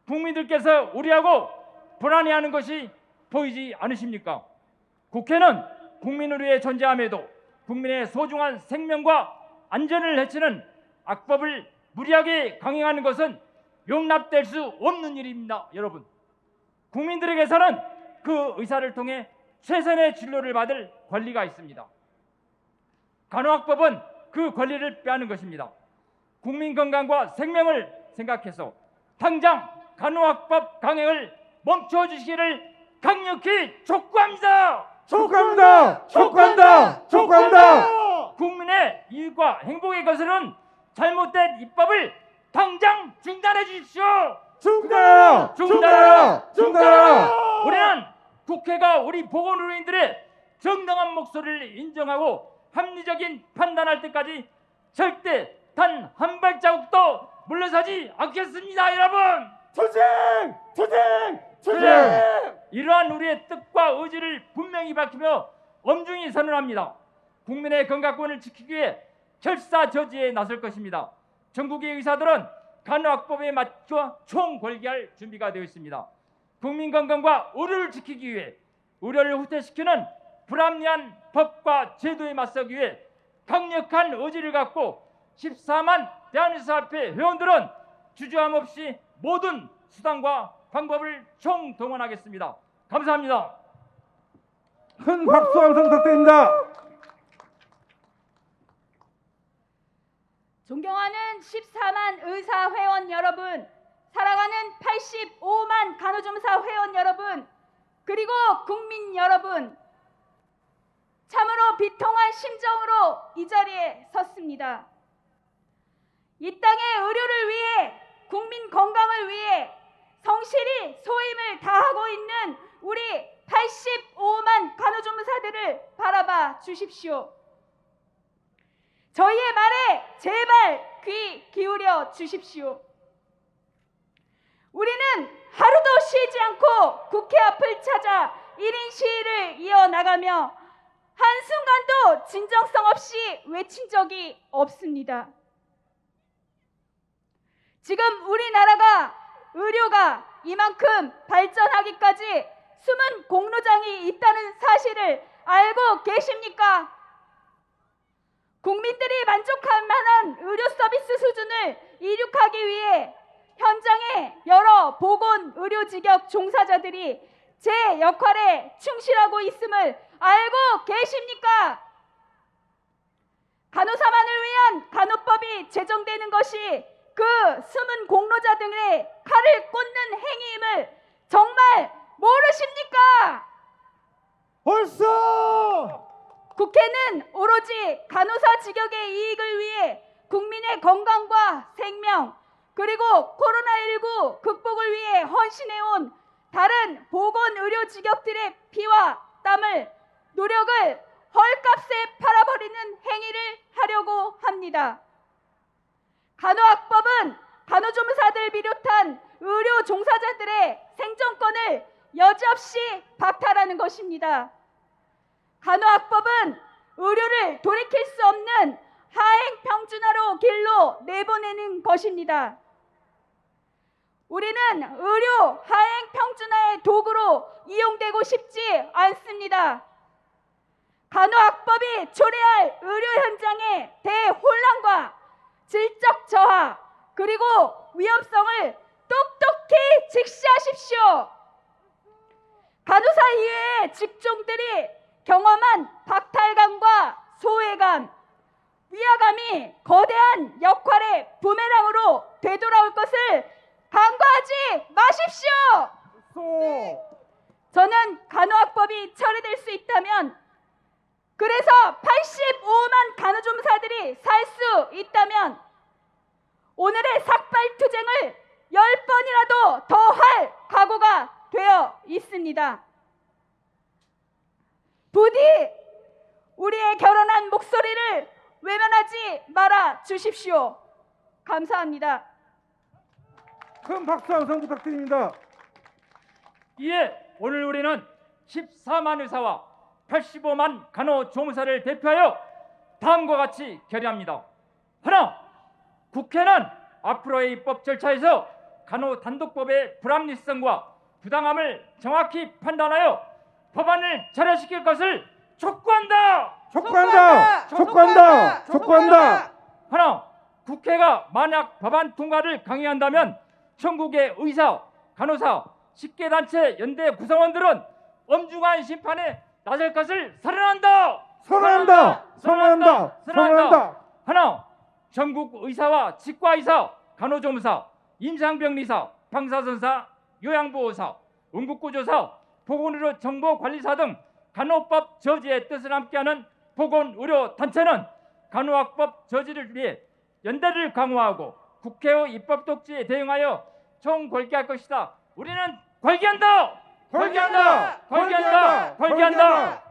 국민들께서 우려하고 불안해하는 것이 보이지 않으십니까? 국회는 국민의료에 존재함에도 국민의 소중한 생명과 안전을 해치는 악법을 무리하게 강행하는 것은 용납될 수 없는 일입니다. 여러분, 국민들에게서는 그 의사를 통해 최선의 진료를 받을 권리가 있습니다. 간호학법은 그 권리를 빼앗는 것입니다. 국민 건강과 생명을 생각해서 당장 간호학법 강행을 멈춰주시기를 강력히 촉구합니다. 촉구합니다. 촉구한다. 촉구한다. 국민의 이익과 행복에 거스른 잘못된 입법을 당장 중단해 주십시오. 중단하라! 중단하라! 중단하라! 우리는 국회가 우리 보건의료인들의 정당한 목소리를 인정하고 합리적인 판단할 때까지 절대 단 한 발자국도 물러서지 않겠습니다, 여러분. 투쟁! 투쟁! 투쟁! 이러한 우리의 뜻과 의지를 분명히 밝히며 엄중히 선언합니다. 국민의 건강권을 지키기 위해 결사저지에 나설 것입니다. 전국의 의사들은 간호학법에 맞춰 총궐기할 준비가 되어 있습니다. 국민 건강과 의료를 지키기 위해 의료를 후퇴시키는 불합리한 법과 제도에 맞서기 위해 강력한 의지를 갖고 14만 대한의사협회 회원들은 주저함 없이 모든 수단과 방법을 총동원하겠습니다. 감사합니다. 큰 박수 함성 부탁드립니다. 존경하는 14만 의사 회원 여러분, 사랑하는 85만 간호조무사 회원 여러분, 그리고 국민 여러분, 참으로 비통한 심정으로 이 자리에 섰습니다. 이 땅의 의료를 위해, 국민 건강을 위해 성실히 소임을 다하고 있는 우리 85만 간호조무사들을 바라봐 주십시오. 저희의 말에 제발 귀 기울여 주십시오. 우리는 하루도 쉬지 않고 국회 앞을 찾아 1인 시위를 이어나가며 한순간도 진정성 없이 외친 적이 없습니다. 지금 우리나라가 의료가 이만큼 발전하기까지 숨은 공로장이 있다는 사실을 알고 계십니까? 국민들이 만족할 만한 의료 서비스 수준을 이룩하기 위해 현장의 여러 보건 의료 직역 종사자들이 제 역할에 충실하고 있음을 알고 계십니까? 간호사만을 위한 간호법이 제정되는 것이 그 숨은 공로자들의 칼을 꽂는 행위임을 정말 모르십니까? 벌써 국회는 오로지 간호사 직역의 이익을 위해 국민의 건강과 생명, 그리고 코로나19 극복을 위해 헌신해온 다른 보건의료 직역들의 피와 땀을, 노력을 헐값에 팔아버리는 행위를 하려고 합니다. 간호학법은 간호조무사들 비롯한 의료 종사자들의 생존권을 여지없이 박탈하는 것입니다. 간호학법은 의료를 돌이킬 수 없는 하행 평준화로 길로 내보내는 것입니다. 우리는 의료 하행 평준화의 도구로 이용되고 싶지 않습니다. 간호학법이 초래할 의료 현장의 대혼란과 질적 저하, 그리고 위험성을 똑똑히 직시하십시오. 간호사 이외의 직종들이 경험한 박탈감과 소외감, 위화감이 거대한 역할의 부메랑으로 되돌아올 것을 간과하지 마십시오. 저는 간호학법이 철회될 수 있다면, 그래서 85만 간호조무사들이 살 수 있다면 오늘의 삭발투쟁을 10번이라도 더 할 각오가 되어 있습니다. 부디 우리의 결혼한 목소리를 외면하지 말아 주십시오. 감사합니다. 큰 박수 함성 부탁드립니다. 이에 오늘 우리는 14만 의사와 85만 간호조무사를 대표하여 다음과 같이 결의합니다. 하나, 국회는 앞으로의 입법 절차에서 간호단독법의 불합리성과 부당함을 정확히 판단하여 법안을 철회시킬 것을 촉구한다. 촉구한다. 촉구한다. 촉구한다. 하나, 국회가 만약 법안 통과를 강행한다면 전국의 의사, 간호사, 식계단체 연대 구성원들은 엄중한 심판에 나설 것을 선언한다. 선언한다. 선언한다. 선언한다. 하나, 전국 의사와 치과의사, 간호조무사, 임상병리사, 방사선사, 요양보호사, 응급구조사, 보건의료 정보관리사 등 간호법 저지의 뜻을 함께하는 보건의료단체는 간호학법 저지를 위해 연대를 강화하고 국회의 입법 독지에 대응하여 총궐기할 것이다. 우리는 궐기한다. 궐기한다. 궐기한다. 궐기한다.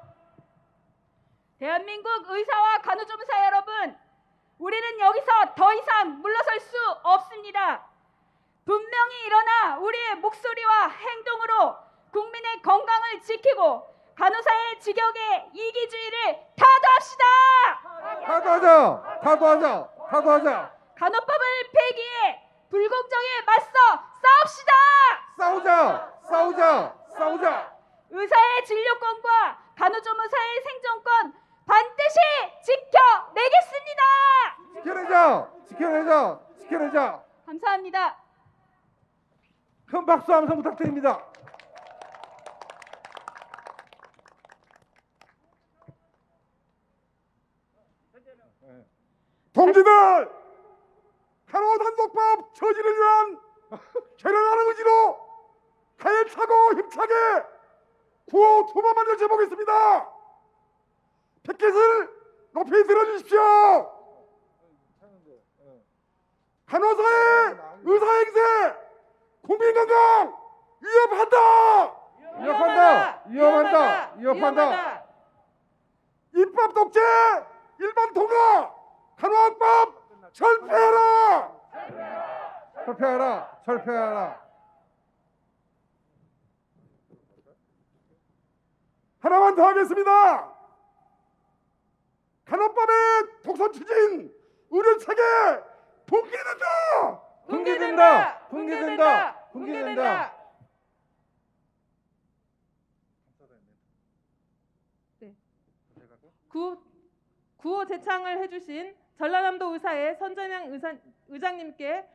대한민국 의사와 간호조무사 여러분, 우리는 여기서 더 이상 물러설 수 없습니다. 분명히 일어나 우리의 목소리와 행동으로 국민의 건강을 지키고 간호사의 직역의 이기주의를 타도합시다. 타도하자! 타도하자! 타도하자! 간호법을 폐기해 불공정에 맞서 싸웁시다. 싸우자! 싸우자! 싸우자! 의사의 진료권과 간호조무사의 생존권 반드시 지켜내겠습니다. 지켜내자! 지켜내자! 지켜내자! 감사합니다. 큰 박수 함성 부탁드립니다. 동지들! 간호단독법 저지를 위한 결연하는 의지로 가열차고 힘차게 구호 투번 만들 제보겠습니다. 피켓을 높이 들어주십시오. 간호사의 의사행세 국민건강 위협한다. 위협한다. 위협한다. 위협한다. 입법 독재 일반 통과 간호학법 철폐하라. 철폐하라. 철폐하라. 하나만 더 하겠습니다. 간호법의 독선 추진 의료체계 붕괴된다. 붕괴된다. 붕괴된다. 붕괴된다. 네. 구호 제창을 해주신 전라남도 의사의 선재명 의장님께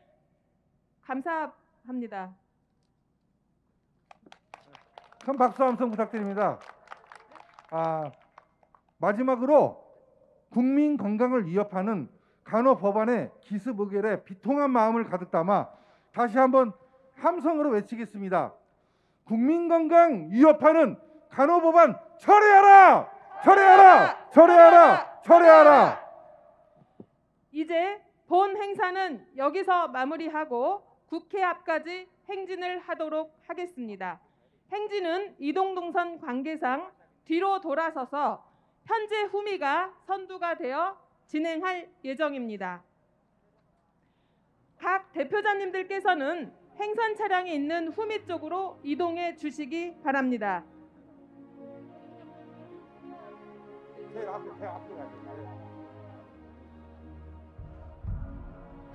감사합니다. 큰 박수 함성 부탁드립니다. 마지막으로 국민 건강을 위협하는 간호 법안의 기습 의결에 비통한 마음을 가득 담아 다시 한번 함성으로 외치겠습니다. 국민 건강 위협하는 간호 법안 철회하라! 철회하라! 철회하라! 철회하라! 이제 본 행사는 여기서 마무리하고 국회 앞까지 행진을 하도록 하겠습니다. 행진은 이동동선 관계상 뒤로 돌아서서 현재 후미가 선두가 되어 진행할 예정입니다. 각 대표자님들께서는 행선 차량이 있는 후미 쪽으로 이동해 주시기 바랍니다.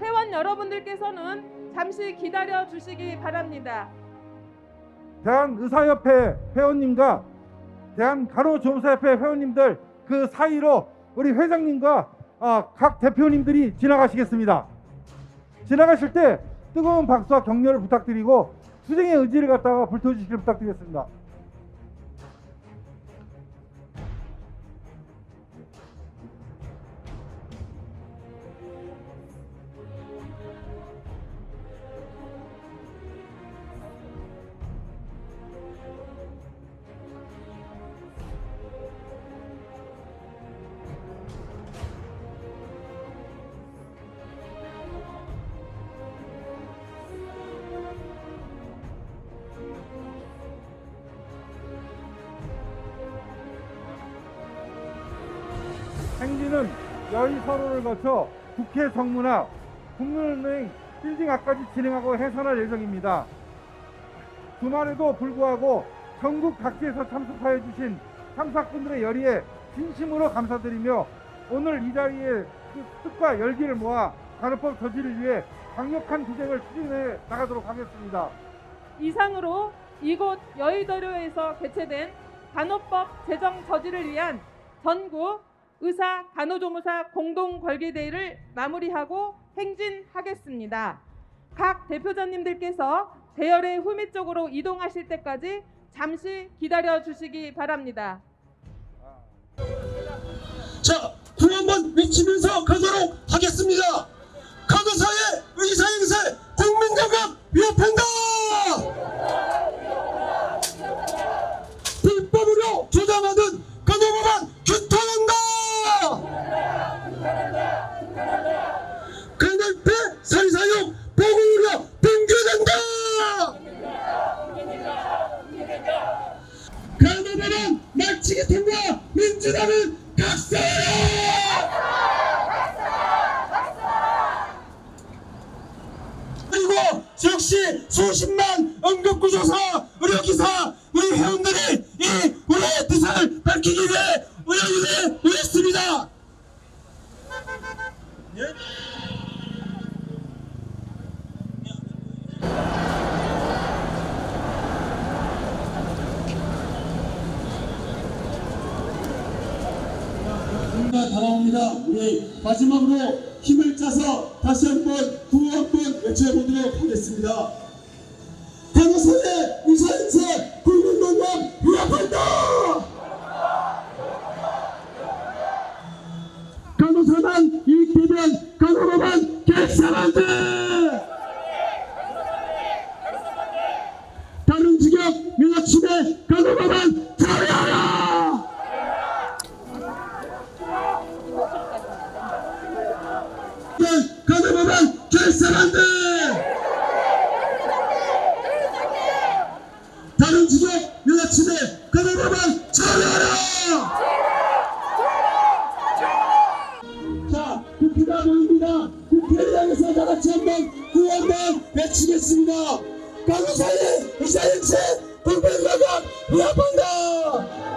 회원 여러분들께서는 잠시 기다려 주시기 바랍니다. 대한의사협회 회원님과 대한간호조무사협회 회원님들 그 사이로 우리 회장님과 각 대표님들이 지나가시겠습니다. 지나가실 때 뜨거운 박수와 격려를 부탁드리고 투쟁의 의지를 갖다가 불태워주시길 부탁드리겠습니다. 행진은 여의서로를 거쳐 국회 정문 앞 국민은행 빌딩 앞까지 진행하고 해산할 예정입니다. 주말에도 불구하고 전국 각지에서 참석하여 주신 참석분들의 열의에 진심으로 감사드리며 오늘 이 자리에 그 뜻과 열기를 모아 간호법 저지를 위해 강력한 투쟁을 추진해 나가도록 하겠습니다. 이상으로 이곳 여의도로에서 개최된 간호법 제정 저지를 위한 전국 의사 간호조무사 공동궐기대회를 마무리하고 행진하겠습니다. 각 대표자님들께서 대열의 후미 쪽으로 이동하실 때까지 잠시 기다려 주시기 바랍니다. 자, 후 한번 외치면서 가도록 하겠습니다. 간호사의 의사행세 국민건강 위협한다. 불법으로 조장하는 간호법안 규탄한다. 간호법 사리사용 보고우려 붕괴된다. 민주당은 각성하라! 그리고 즉시 수십만 응급구조사, 의료기사, 우리 회원들이 이 우리의 뜻을 밝히기 위해 의료인에 모였습니다. 다가옵니다. 우리 마지막으로 힘을 짜서 다시 한번 구호 한번 외쳐보도록 하겠습니다. 간호사의 의사인체 국민건강 위협한다! 간호사만 이익되면 간호사만 결사한다! 다른 직업 면허침해 간호사만 처리하라! 간호사만 결사한다! 다른 직업 면허침해 간호사만 처리하라! 자, 국회가 모입니다. 국회를 향해서 다 같이 한번 구호 한번 외치겠습니다. 간호사의 의사인체 국민건강 위협한다!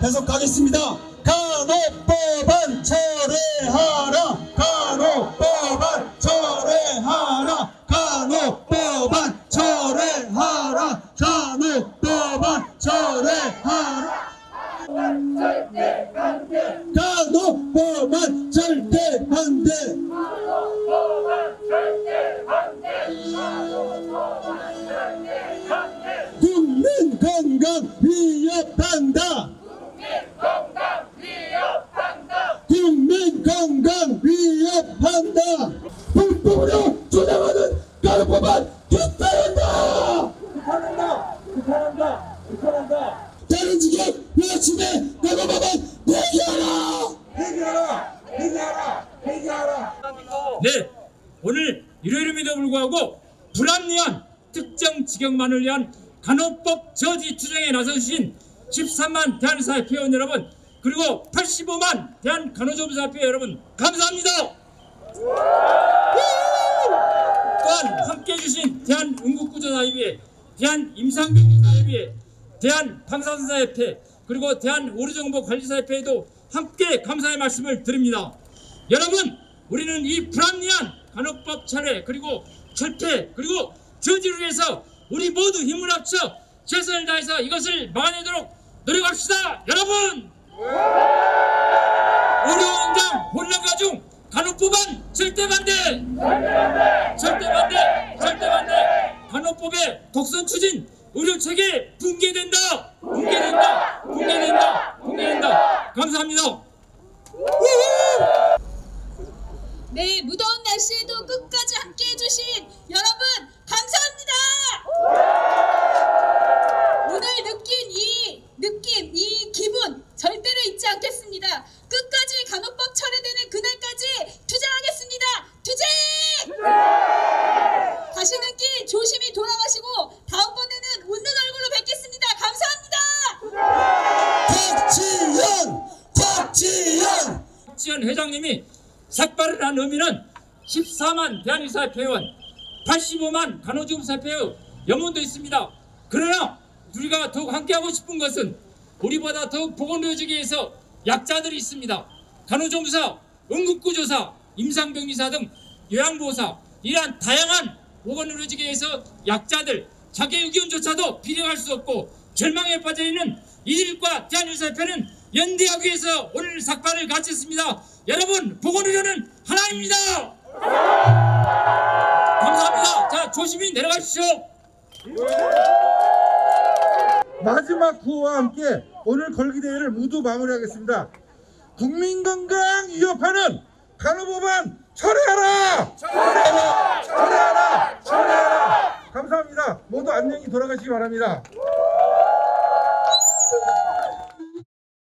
계속 가겠습니다. 간호법안 철회하라! 간호법안 철회하라! 간호법안 철회하라! 간호법안 철회하라! 간호법안 절대 반대! 국민 건강 위협한다! 국민 건강 위협한다! 불법으로 조장하는 간호법안 규탄한다! 규탄한다! 다른 직업 면허침해 간호법안 폐기하라! 네, 오늘 일요일임에도 불구하고 불합리한 특정 직역만을 위한 간호법 저지 투쟁에 나서주신 13만 대한의사협회 회원 여러분, 그리고 85만 대한간호조무사협회 여러분, 감사합니다. 또한 함께해 주신 대한응급구조사협의회, 대한임상병리사협의회, 대한방사선사협회, 그리고 대한오류정보관리사협회에도 함께 감사의 말씀을 드립니다. 여러분, 우리는 이 불합리한 간호법 철회 그리고 철폐 그리고 저지를 위해서 우리 모두 힘을 합쳐 최선을 다해서 이것을 막아내도록 노력합시다. 여러분, 의료현장 혼란가 중 간호법안 절대 반대! 절대 반대! 절대 반대! 간호법의 독선 추진, 의료체계 붕괴된다! 붕괴된다! 붕괴된다! 붕괴된다! 감사합니다. 네, 무더운 날씨에도 끝까지 함께 해주신 여러분 감사합니다. 오늘 느낀 이 기분 절대로 잊지 않겠습니다. 끝까지 간호법 철회되는 그날까지 투쟁하겠습니다. 투쟁! 가시는 길 조심히 돌아가시고 다음번에는 웃는 얼굴로 뵙겠습니다. 감사합니다. 박지현 회장님이 삭발을 한 의미는 14만 대한의사협회 회원, 85만 간호조무사협회의 염원도 있습니다. 그러나 우리가 더욱 함께하고 싶은 것은 우리보다 더욱 보건의료직에서 약자들이 있습니다. 간호조무사, 응급구조사, 임상병리사 등 요양보호사, 이러한 다양한 보건의료직에서 약자들, 자기 의견조차도 필요할 수 없고 절망에 빠져있는 이들과 대한의사협회는 연대하기 위해서 오늘 삭발을 갖췄습니다. 여러분, 보건의료는 하나입니다. 감사합니다. 자, 조심히 내려가십시오. 마지막 구호와 함께 오늘 걸기대회를 모두 마무리하겠습니다. 국민건강 위협하는 간호법안 철회하라! 철회하라! 철회하라! 철회하라! 감사합니다. 모두 안녕히 돌아가시기 바랍니다.